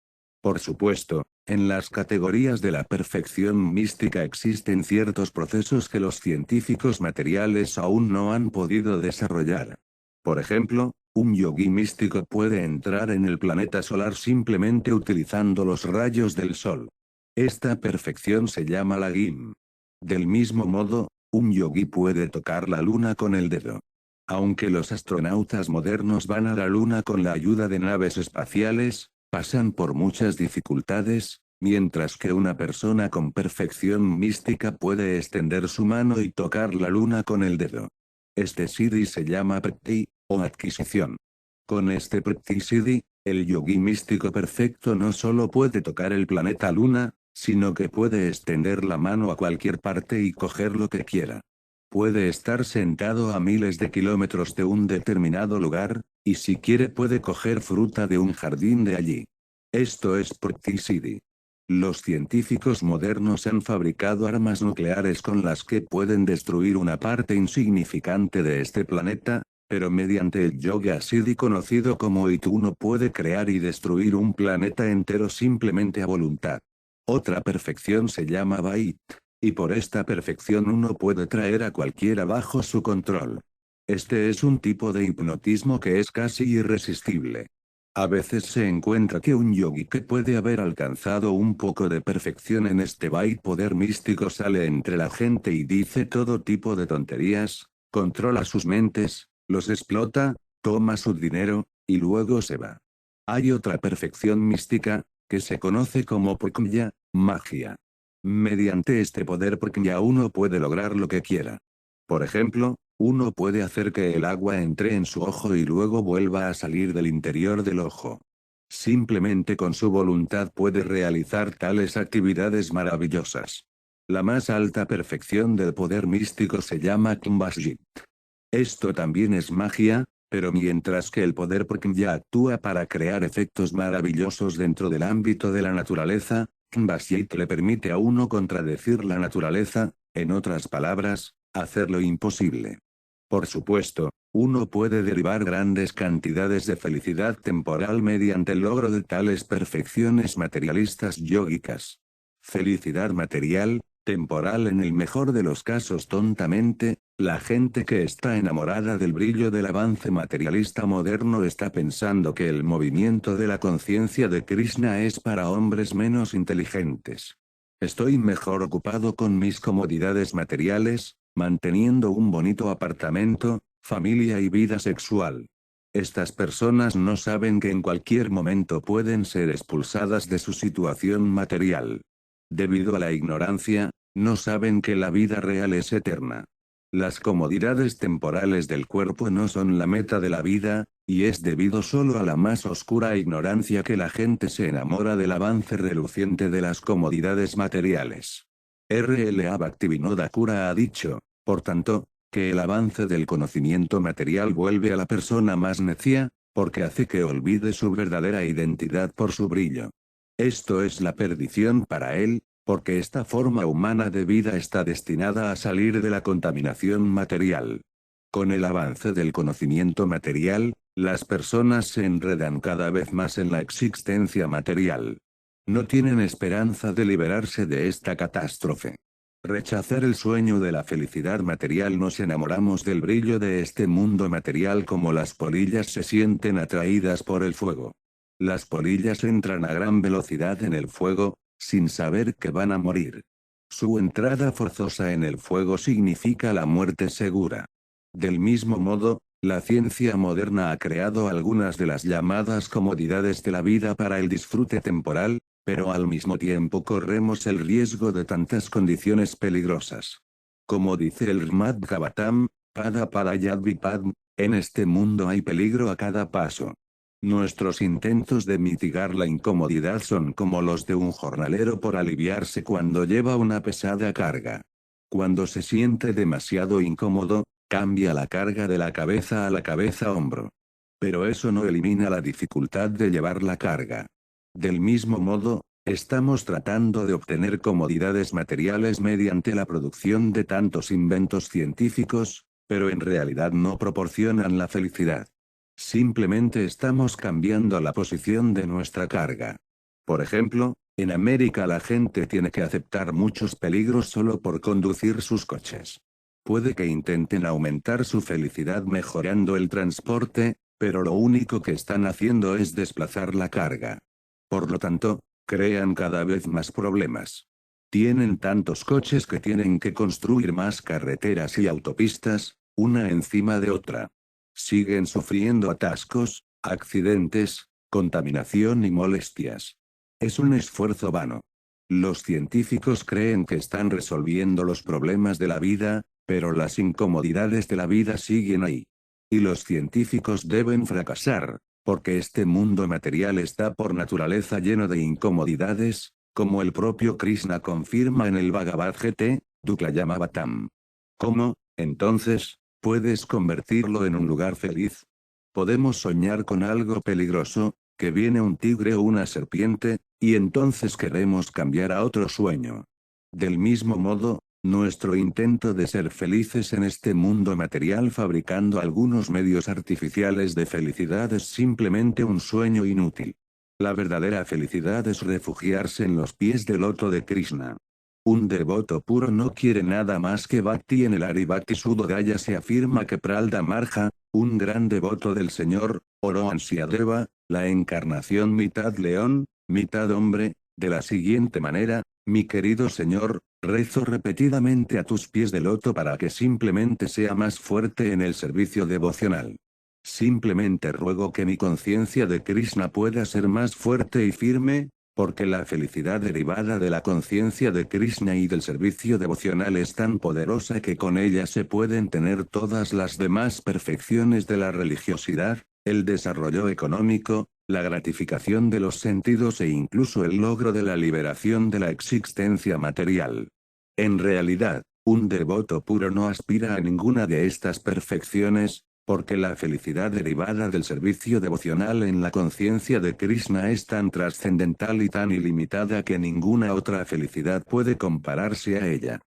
Por supuesto, en las categorías de la perfección mística existen ciertos procesos que los científicos materiales aún no han podido desarrollar. Por ejemplo, un yogui místico puede entrar en el planeta solar simplemente utilizando los rayos del sol. Esta perfección se llama la Lagim. Del mismo modo, un yogui puede tocar la luna con el dedo. Aunque los astronautas modernos van a la luna con la ayuda de naves espaciales, pasan por muchas dificultades, mientras que una persona con perfección mística puede extender su mano y tocar la luna con el dedo. Este siddhi se llama Prakti, o adquisición. Con este Prakti siddhi, el yogui místico perfecto no solo puede tocar el planeta Luna, sino que puede extender la mano a cualquier parte y coger lo que quiera. Puede estar sentado a miles de kilómetros de un determinado lugar, y si quiere puede coger fruta de un jardín de allí. Esto es Prakti siddhi. Los científicos modernos han fabricado armas nucleares con las que pueden destruir una parte insignificante de este planeta, pero mediante el yoga siddhi conocido como It uno puede crear y destruir un planeta entero simplemente a voluntad. Otra perfección se llama Bait, y por esta perfección uno puede traer a cualquiera bajo su control. Este es un tipo de hipnotismo que es casi irresistible. A veces se encuentra que un yogi que puede haber alcanzado un poco de perfección en este Bait poder místico sale entre la gente y dice todo tipo de tonterías, controla sus mentes, los explota, toma su dinero, y luego se va. Hay otra perfección mística, que se conoce como Praknya, magia. Mediante este poder Praknya uno puede lograr lo que quiera. Por ejemplo, uno puede hacer que el agua entre en su ojo y luego vuelva a salir del interior del ojo. Simplemente con su voluntad puede realizar tales actividades maravillosas. La más alta perfección del poder místico se llama Kumbhashit. Esto también es magia, pero mientras que el poder Praknya actúa para crear efectos maravillosos dentro del ámbito de la naturaleza, Kumbhashit le permite a uno contradecir la naturaleza, en otras palabras, hacer lo imposible. Por supuesto, uno puede derivar grandes cantidades de felicidad temporal mediante el logro de tales perfecciones materialistas yógicas. Felicidad material, temporal en el mejor de los casos tontamente, la gente que está enamorada del brillo del avance materialista moderno está pensando que el movimiento de la conciencia de Krishna es para hombres menos inteligentes. Estoy mejor ocupado con mis comodidades materiales, manteniendo un bonito apartamento, familia y vida sexual. Estas personas no saben que en cualquier momento pueden ser expulsadas de su situación material. Debido a la ignorancia, no saben que la vida real es eterna. Las comodidades temporales del cuerpo no son la meta de la vida, y es debido solo a la más oscura ignorancia que la gente se enamora del avance reluciente de las comodidades materiales. R.L.A. Bhaktivinoda Thakura ha dicho, por tanto, que el avance del conocimiento material vuelve a la persona más necia, porque hace que olvide su verdadera identidad por su brillo. Esto es la perdición para él, porque esta forma humana de vida está destinada a salir de la contaminación material. Con el avance del conocimiento material, las personas se enredan cada vez más en la existencia material. No tienen esperanza de liberarse de esta catástrofe. Rechazar el sueño de la felicidad material. Nos enamoramos del brillo de este mundo material como las polillas se sienten atraídas por el fuego. Las polillas entran a gran velocidad en el fuego, sin saber que van a morir. Su entrada forzosa en el fuego significa la muerte segura. Del mismo modo, la ciencia moderna ha creado algunas de las llamadas comodidades de la vida para el disfrute temporal, pero al mismo tiempo corremos el riesgo de tantas condiciones peligrosas. Como dice el Srimad Bhagavatam, Pada Pada Yad Vipadm, en este mundo hay peligro a cada paso. Nuestros intentos de mitigar la incomodidad son como los de un jornalero por aliviarse cuando lleva una pesada carga. Cuando se siente demasiado incómodo, cambia la carga de la cabeza a la cabeza-hombro. Pero eso no elimina la dificultad de llevar la carga. Del mismo modo, estamos tratando de obtener comodidades materiales mediante la producción de tantos inventos científicos, pero en realidad no proporcionan la felicidad. Simplemente estamos cambiando la posición de nuestra carga. Por ejemplo, en América la gente tiene que aceptar muchos peligros solo por conducir sus coches. Puede que intenten aumentar su felicidad mejorando el transporte, pero lo único que están haciendo es desplazar la carga. Por lo tanto, crean cada vez más problemas. Tienen tantos coches que tienen que construir más carreteras y autopistas, una encima de otra. Siguen sufriendo atascos, accidentes, contaminación y molestias. Es un esfuerzo vano. Los científicos creen que están resolviendo los problemas de la vida, pero las incomodidades de la vida siguen ahí. Y los científicos deben fracasar, porque este mundo material está por naturaleza lleno de incomodidades, como el propio Krishna confirma en el Bhagavad Gita, Duklayamavatam. ¿Cómo, entonces, puedes convertirlo en un lugar feliz? Podemos soñar con algo peligroso, que viene un tigre o una serpiente, y entonces queremos cambiar a otro sueño. Del mismo modo, nuestro intento de ser felices en este mundo material fabricando algunos medios artificiales de felicidad es simplemente un sueño inútil. La verdadera felicidad es refugiarse en los pies del loto de Krishna. Un devoto puro no quiere nada más que Bhakti. En el Hari Bhakti Sudodaya se afirma que Pralda Marja, un gran devoto del Señor, oró a Ansiadeva, la encarnación mitad león, mitad hombre, de la siguiente manera: mi querido Señor, rezo repetidamente a tus pies de loto para que simplemente sea más fuerte en el servicio devocional. Simplemente ruego que mi conciencia de Krishna pueda ser más fuerte y firme, porque la felicidad derivada de la conciencia de Krishna y del servicio devocional es tan poderosa que con ella se pueden tener todas las demás perfecciones de la religiosidad, el desarrollo económico, la gratificación de los sentidos e incluso el logro de la liberación de la existencia material. En realidad, un devoto puro no aspira a ninguna de estas perfecciones, porque la felicidad derivada del servicio devocional en la conciencia de Krishna es tan trascendental y tan ilimitada que ninguna otra felicidad puede compararse a ella.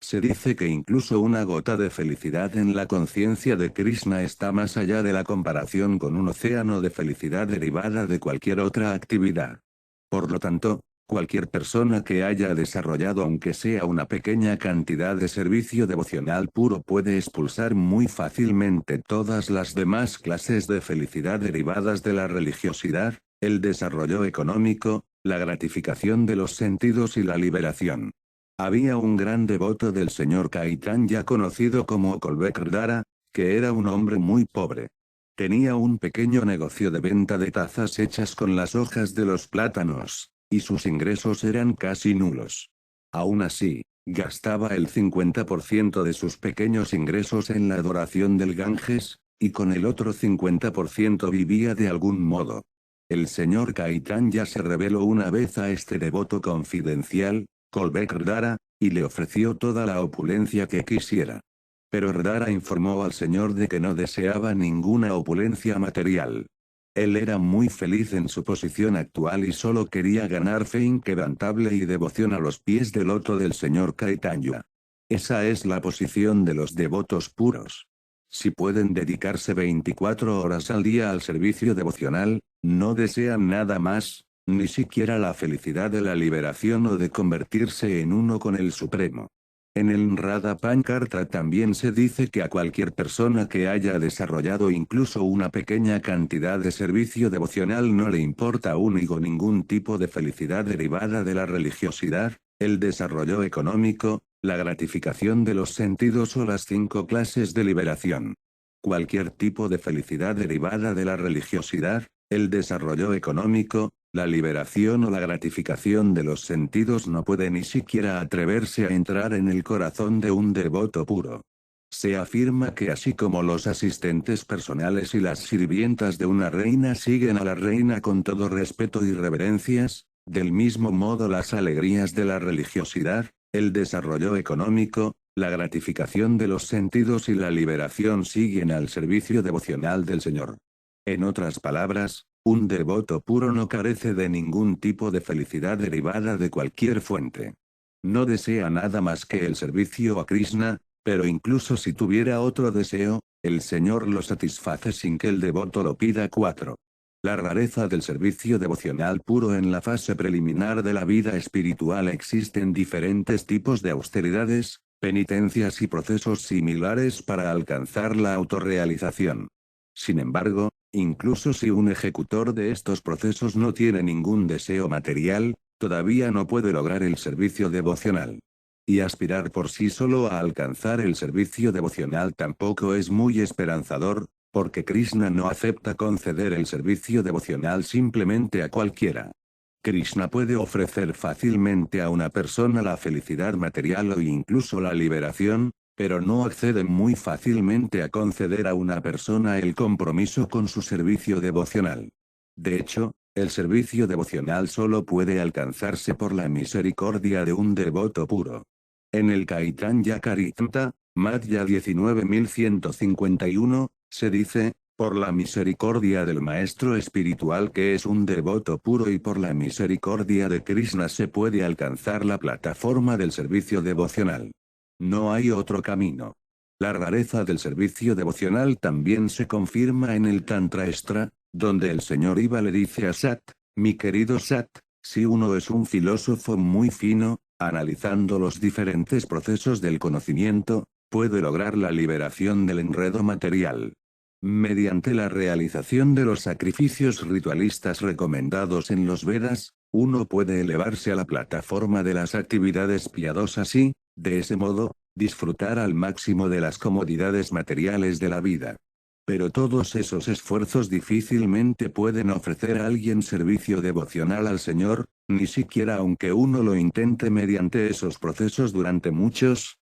Se dice que incluso una gota de felicidad en la conciencia de Krishna está más allá de la comparación con un océano de felicidad derivada de cualquier otra actividad. Por lo tanto, cualquier persona que haya desarrollado aunque sea una pequeña cantidad de servicio devocional puro puede expulsar muy fácilmente todas las demás clases de felicidad derivadas de la religiosidad, el desarrollo económico, la gratificación de los sentidos y la liberación. Había un gran devoto del señor Caitanya conocido como Kolbekrdara, que era un hombre muy pobre. Tenía un pequeño negocio de venta de tazas hechas con las hojas de los plátanos, y sus ingresos eran casi nulos. Aún así, gastaba el 50% de sus pequeños ingresos en la adoración del Ganges, y con el otro 50% vivía de algún modo. El señor Caitanya se reveló una vez a este devoto confidencial, Kolbekrdara, y le ofreció toda la opulencia que quisiera. Pero Rdara informó al señor de que no deseaba ninguna opulencia material. Él era muy feliz en su posición actual y solo quería ganar fe inquebrantable y devoción a los pies del loto del señor Caitanya. Esa es la posición de los devotos puros. Si pueden dedicarse 24 horas al día al servicio devocional, no desean nada más, ni siquiera la felicidad de la liberación o de convertirse en uno con el Supremo. En el Nrada Pankarta también se dice que a cualquier persona que haya desarrollado incluso una pequeña cantidad de servicio devocional no le importa un higo ningún tipo de felicidad derivada de la religiosidad, el desarrollo económico, la gratificación de los sentidos o las 5 clases de liberación. Cualquier tipo de felicidad derivada de la religiosidad, el desarrollo económico, la liberación o la gratificación de los sentidos no puede ni siquiera atreverse a entrar en el corazón de un devoto puro. Se afirma que así como los asistentes personales y las sirvientas de una reina siguen a la reina con todo respeto y reverencias, del mismo modo las alegrías de la religiosidad, el desarrollo económico, la gratificación de los sentidos y la liberación siguen al servicio devocional del Señor. En otras palabras, un devoto puro no carece de ningún tipo de felicidad derivada de cualquier fuente. No desea nada más que el servicio a Krishna, pero incluso si tuviera otro deseo, el Señor lo satisface sin que el devoto lo pida. 4. La rareza del servicio devocional puro. En la fase preliminar de la vida espiritual existen diferentes tipos de austeridades, penitencias y procesos similares para alcanzar la autorrealización. Sin embargo, incluso si un ejecutor de estos procesos no tiene ningún deseo material, todavía no puede lograr el servicio devocional. Y aspirar por sí solo a alcanzar el servicio devocional tampoco es muy esperanzador, porque Krishna no acepta conceder el servicio devocional simplemente a cualquiera. Krishna puede ofrecer fácilmente a una persona la felicidad material o incluso la liberación, pero no accede muy fácilmente a conceder a una persona el compromiso con su servicio devocional. De hecho, el servicio devocional solo puede alcanzarse por la misericordia de un devoto puro. En el Caitanya Charitamrita, Madhya 19151, se dice, por la misericordia del maestro espiritual que es un devoto puro y por la misericordia de Krishna se puede alcanzar la plataforma del servicio devocional. No hay otro camino. La rareza del servicio devocional también se confirma en el Tantra Extra, donde el señor Iva le dice a Sat, mi querido Sat, si uno es un filósofo muy fino, analizando los diferentes procesos del conocimiento, puede lograr la liberación del enredo material. Mediante la realización de los sacrificios ritualistas recomendados en los Vedas, uno puede elevarse a la plataforma de las actividades piadosas y, de ese modo, disfrutar al máximo de las comodidades materiales de la vida. Pero todos esos esfuerzos difícilmente pueden ofrecer a alguien servicio devocional al Señor, ni siquiera aunque uno lo intente mediante esos procesos durante muchos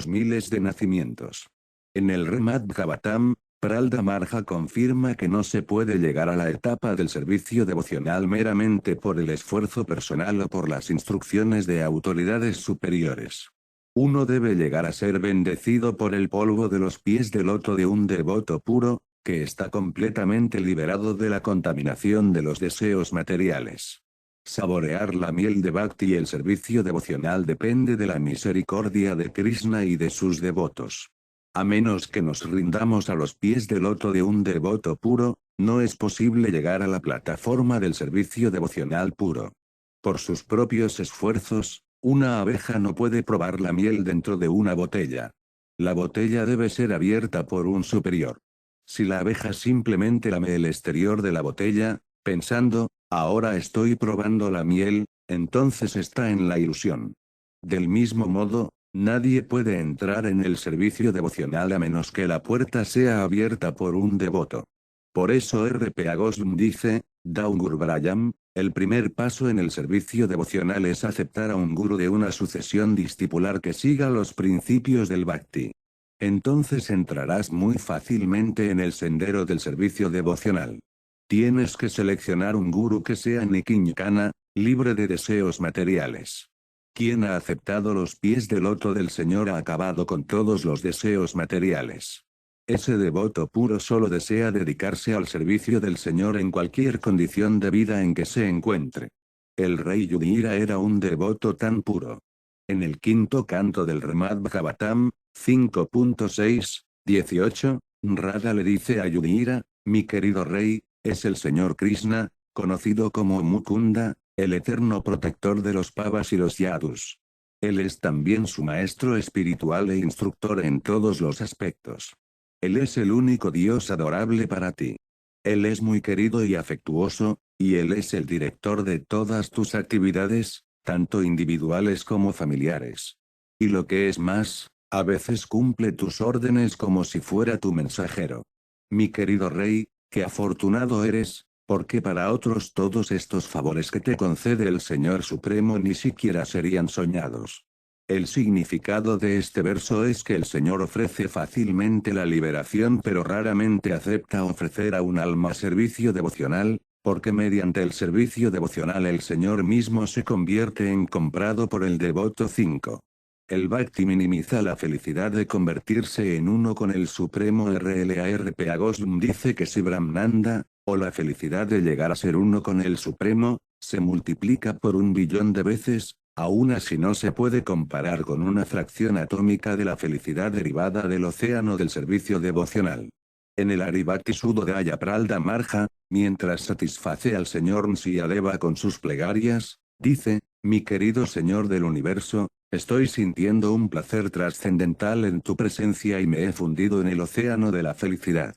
miles de nacimientos. En el Srimad Bhagavatam, Pralda Marja confirma que no se puede llegar a la etapa del servicio devocional meramente por el esfuerzo personal o por las instrucciones de autoridades superiores. Uno debe llegar a ser bendecido por el polvo de los pies del loto de un devoto puro, que está completamente liberado de la contaminación de los deseos materiales. Saborear la miel de Bhakti y el servicio devocional depende de la misericordia de Krishna y de sus devotos. A menos que nos rindamos a los pies del loto de un devoto puro, no es posible llegar a la plataforma del servicio devocional puro. Por sus propios esfuerzos, una abeja no puede probar la miel dentro de una botella. La botella debe ser abierta por un superior. Si la abeja simplemente lame el exterior de la botella, pensando, ahora estoy probando la miel, entonces está en la ilusión. Del mismo modo, nadie puede entrar en el servicio devocional a menos que la puerta sea abierta por un devoto. Por eso R.P. Goswami dice, Daungur Brayam, el primer paso en el servicio devocional es aceptar a un gurú de una sucesión discipular que siga los principios del Bhakti. Entonces entrarás muy fácilmente en el sendero del servicio devocional. Tienes que seleccionar un gurú que sea Nikiñkana, libre de deseos materiales. Quien ha aceptado los pies del loto del Señor ha acabado con todos los deseos materiales. Ese devoto puro solo desea dedicarse al servicio del Señor en cualquier condición de vida en que se encuentre. El rey Yudhira era un devoto tan puro. En el quinto canto del Srimad Bhagavatam, 5.6, 18, Radha le dice a Yudhira, mi querido rey, es el Señor Krishna, conocido como Mukunda, el eterno protector de los pavas y los yadus. Él es también su maestro espiritual e instructor en todos los aspectos. Él es el único Dios adorable para ti. Él es muy querido y afectuoso, y Él es el director de todas tus actividades, tanto individuales como familiares. Y lo que es más, a veces cumple tus órdenes como si fuera tu mensajero. Mi querido rey, qué afortunado eres, porque para otros todos estos favores que te concede el Señor Supremo ni siquiera serían soñados. El significado de este verso es que el Señor ofrece fácilmente la liberación pero raramente acepta ofrecer a un alma servicio devocional, porque mediante el servicio devocional el Señor mismo se convierte en comprado por el devoto 5. El Bhakti minimiza la felicidad de convertirse en uno con el Supremo. RLARP Agosm dice que si Brahmananda, o la felicidad de llegar a ser uno con el Supremo, se multiplica por 1 billón de veces, aún así no se puede comparar con una fracción atómica de la felicidad derivada del océano del servicio devocional. En el Haribhakti Sudodaya Pralda Marja, mientras satisface al señor Nsyadeva con sus plegarias, dice, mi querido Señor del Universo, estoy sintiendo un placer trascendental en tu presencia y me he fundido en el océano de la felicidad.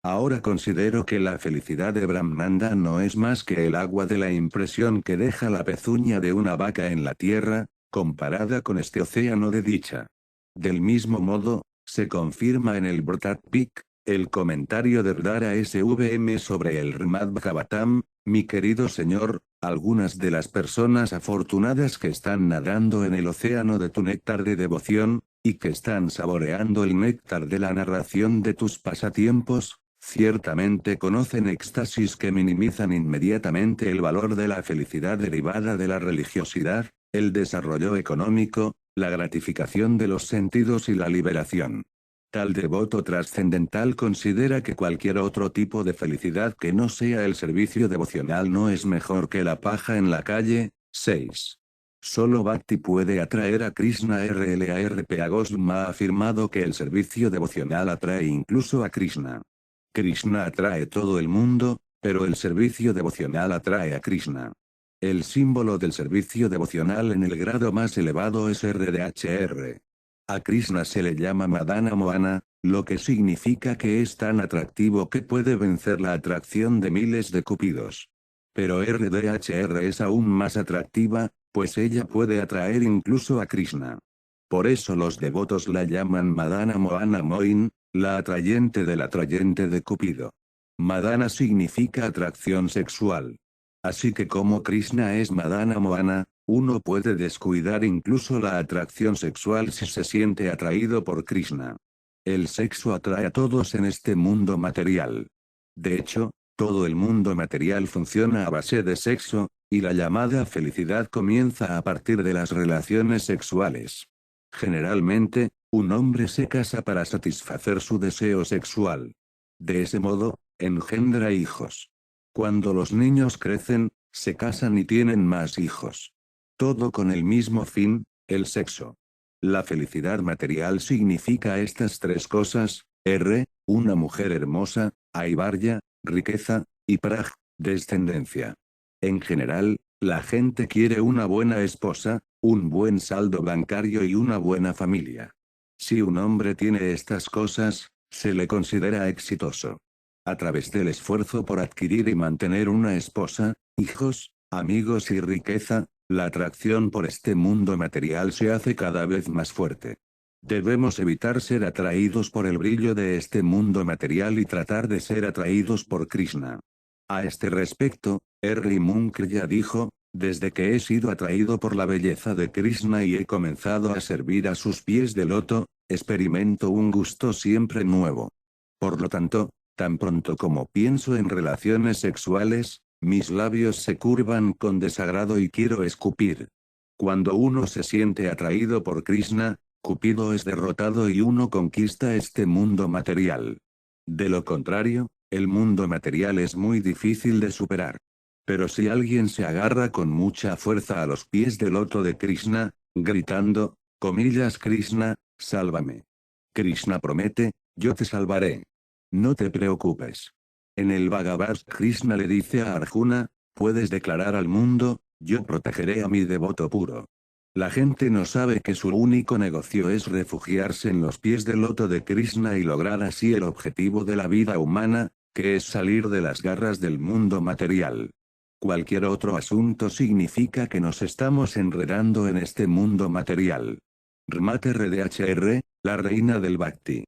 Ahora considero que la felicidad de Brahmanda no es más que el agua de la impresión que deja la pezuña de una vaca en la tierra, comparada con este océano de dicha. Del mismo modo, se confirma en el Bhattat-pik, el comentario de Rdhara SVM sobre el Srimad Bhagavatam, mi querido señor, algunas de las personas afortunadas que están nadando en el océano de tu néctar de devoción, y que están saboreando el néctar de la narración de tus pasatiempos, ciertamente conocen éxtasis que minimizan inmediatamente el valor de la felicidad derivada de la religiosidad, el desarrollo económico, la gratificación de los sentidos y la liberación. Tal devoto trascendental considera que cualquier otro tipo de felicidad que no sea el servicio devocional no es mejor que la paja en la calle. 6. Solo Bhakti puede atraer a Krishna. RLARP Agosm ha afirmado que el servicio devocional atrae incluso a Krishna. Krishna atrae todo el mundo, pero el servicio devocional atrae a Krishna. El símbolo del servicio devocional en el grado más elevado es RDHR. A Krishna se le llama Madana Moana, lo que significa que es tan atractivo que puede vencer la atracción de miles de cupidos. Pero RDHR es aún más atractiva, pues ella puede atraer incluso a Krishna. Por eso los devotos la llaman Madana Moana Moin, la atrayente del atrayente de Cupido. Madana significa atracción sexual. Así que como Krishna es Madana Moana, uno puede descuidar incluso la atracción sexual si se siente atraído por Krishna. El sexo atrae a todos en este mundo material. De hecho, todo el mundo material funciona a base de sexo, y la llamada felicidad comienza a partir de las relaciones sexuales. Generalmente, un hombre se casa para satisfacer su deseo sexual. De ese modo, engendra hijos. Cuando los niños crecen, se casan y tienen más hijos. Todo con el mismo fin, el sexo. La felicidad material significa estas tres cosas: una mujer hermosa, Aivarya, riqueza, y Praj, descendencia. En general, la gente quiere una buena esposa, un buen saldo bancario y una buena familia. Si un hombre tiene estas cosas, se le considera exitoso. A través del esfuerzo por adquirir y mantener una esposa, hijos, amigos y riqueza, la atracción por este mundo material se hace cada vez más fuerte. Debemos evitar ser atraídos por el brillo de este mundo material y tratar de ser atraídos por Krishna. A este respecto, R. Munkrya dijo, desde que he sido atraído por la belleza de Krishna y he comenzado a servir a sus pies de loto, experimento un gusto siempre nuevo. Por lo tanto, tan pronto como pienso en relaciones sexuales, mis labios se curvan con desagrado y quiero escupir. Cuando uno se siente atraído por Krishna, Cupido es derrotado y uno conquista este mundo material. De lo contrario, el mundo material es muy difícil de superar. Pero si alguien se agarra con mucha fuerza a los pies del loto de Krishna, gritando, comillas Krishna, sálvame. Krishna promete, yo te salvaré. No te preocupes. En el Bhagavad Krishna le dice a Arjuna, puedes declarar al mundo, yo protegeré a mi devoto puro. La gente no sabe que su único negocio es refugiarse en los pies del loto de Krishna y lograr así el objetivo de la vida humana, que es salir de las garras del mundo material. Cualquier otro asunto significa que nos estamos enredando en este mundo material. Rmat RDHR, la reina del Bhakti.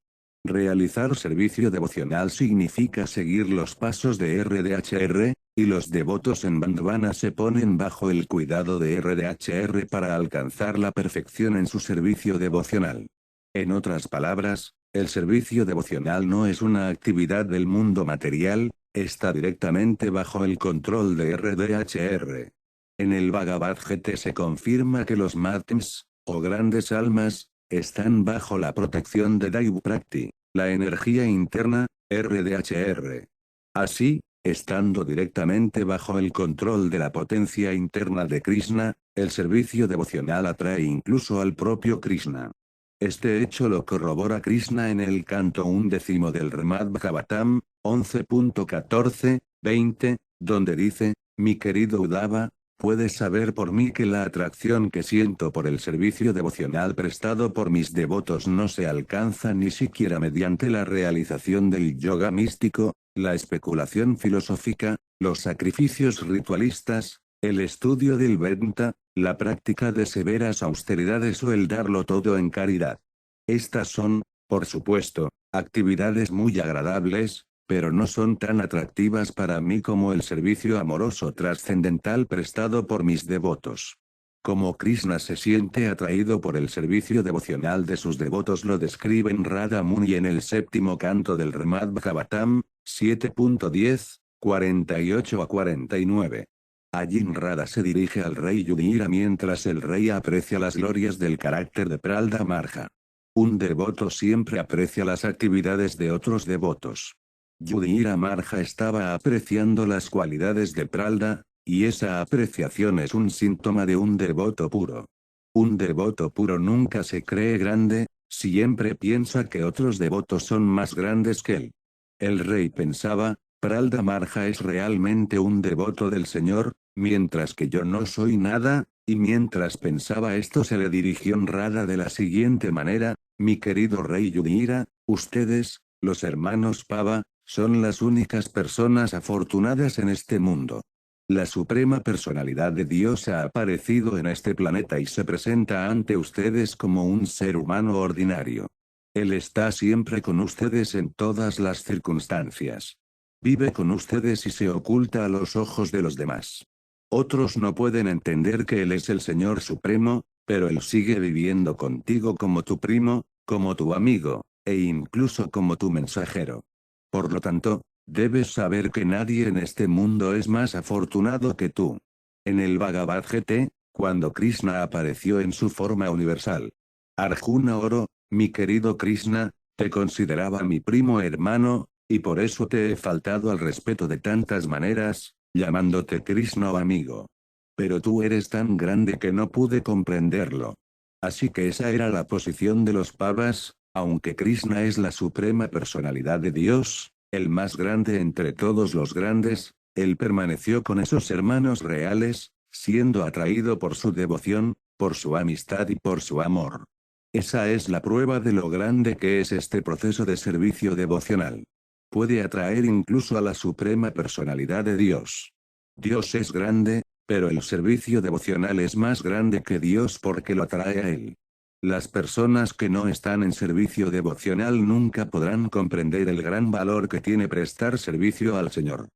Realizar servicio devocional significa seguir los pasos de RDHR, y los devotos en Bandhavana se ponen bajo el cuidado de RDHR para alcanzar la perfección en su servicio devocional. En otras palabras, el servicio devocional no es una actividad del mundo material, está directamente bajo el control de RDHR. En el Bhagavad Gita se confirma que los Mahatmas, o grandes almas, están bajo la protección de Daivu Prakti, la energía interna, RDHR. Así, estando directamente bajo el control de la potencia interna de Krishna, el servicio devocional atrae incluso al propio Krishna. Este hecho lo corrobora Krishna en el canto 11 del Srimad Bhagavatam, 11.14-20, donde dice, mi querido Uddhava, puedes saber por mí que la atracción que siento por el servicio devocional prestado por mis devotos no se alcanza ni siquiera mediante la realización del yoga místico, la especulación filosófica, los sacrificios ritualistas, el estudio del Vedanta, la práctica de severas austeridades o el darlo todo en caridad. Estas son, por supuesto, actividades muy agradables, pero no son tan atractivas para mí como el servicio amoroso trascendental prestado por mis devotos. Como Krishna se siente atraído por el servicio devocional de sus devotos lo describen Radha Muni en el séptimo canto del Srimad Bhagavatam, 7.10, 48-49. Allí Radha se dirige al rey Yudhishthira mientras el rey aprecia las glorias del carácter de Pralda Marja. Un devoto siempre aprecia las actividades de otros devotos. Yudhishthira Marja estaba apreciando las cualidades de Pralda, y esa apreciación es un síntoma de un devoto puro. Un devoto puro nunca se cree grande, siempre piensa que otros devotos son más grandes que él. El rey pensaba, Pralda Marja es realmente un devoto del Señor, mientras que yo no soy nada, y mientras pensaba esto se le dirigió Radha de la siguiente manera, mi querido rey Yudhishthira, ustedes, los hermanos Pava, son las únicas personas afortunadas en este mundo. La suprema personalidad de Dios ha aparecido en este planeta y se presenta ante ustedes como un ser humano ordinario. Él está siempre con ustedes en todas las circunstancias. Vive con ustedes y se oculta a los ojos de los demás. Otros no pueden entender que Él es el Señor Supremo, pero Él sigue viviendo contigo como tu primo, como tu amigo, e incluso como tu mensajero. Por lo tanto, debes saber que nadie en este mundo es más afortunado que tú. En el Bhagavad Gita, cuando Krishna apareció en su forma universal, Arjuna oró, mi querido Krishna, te consideraba mi primo hermano, y por eso te he faltado al respeto de tantas maneras, llamándote Krishna o amigo. Pero tú eres tan grande que no pude comprenderlo. Así que esa era la posición de los Pavas, aunque Krishna es la suprema personalidad de Dios, el más grande entre todos los grandes, él permaneció con esos hermanos reales, siendo atraído por su devoción, por su amistad y por su amor. Esa es la prueba de lo grande que es este proceso de servicio devocional. Puede atraer incluso a la suprema personalidad de Dios. Dios es grande, pero el servicio devocional es más grande que Dios porque lo atrae a Él. Las personas que no están en servicio devocional nunca podrán comprender el gran valor que tiene prestar servicio al Señor.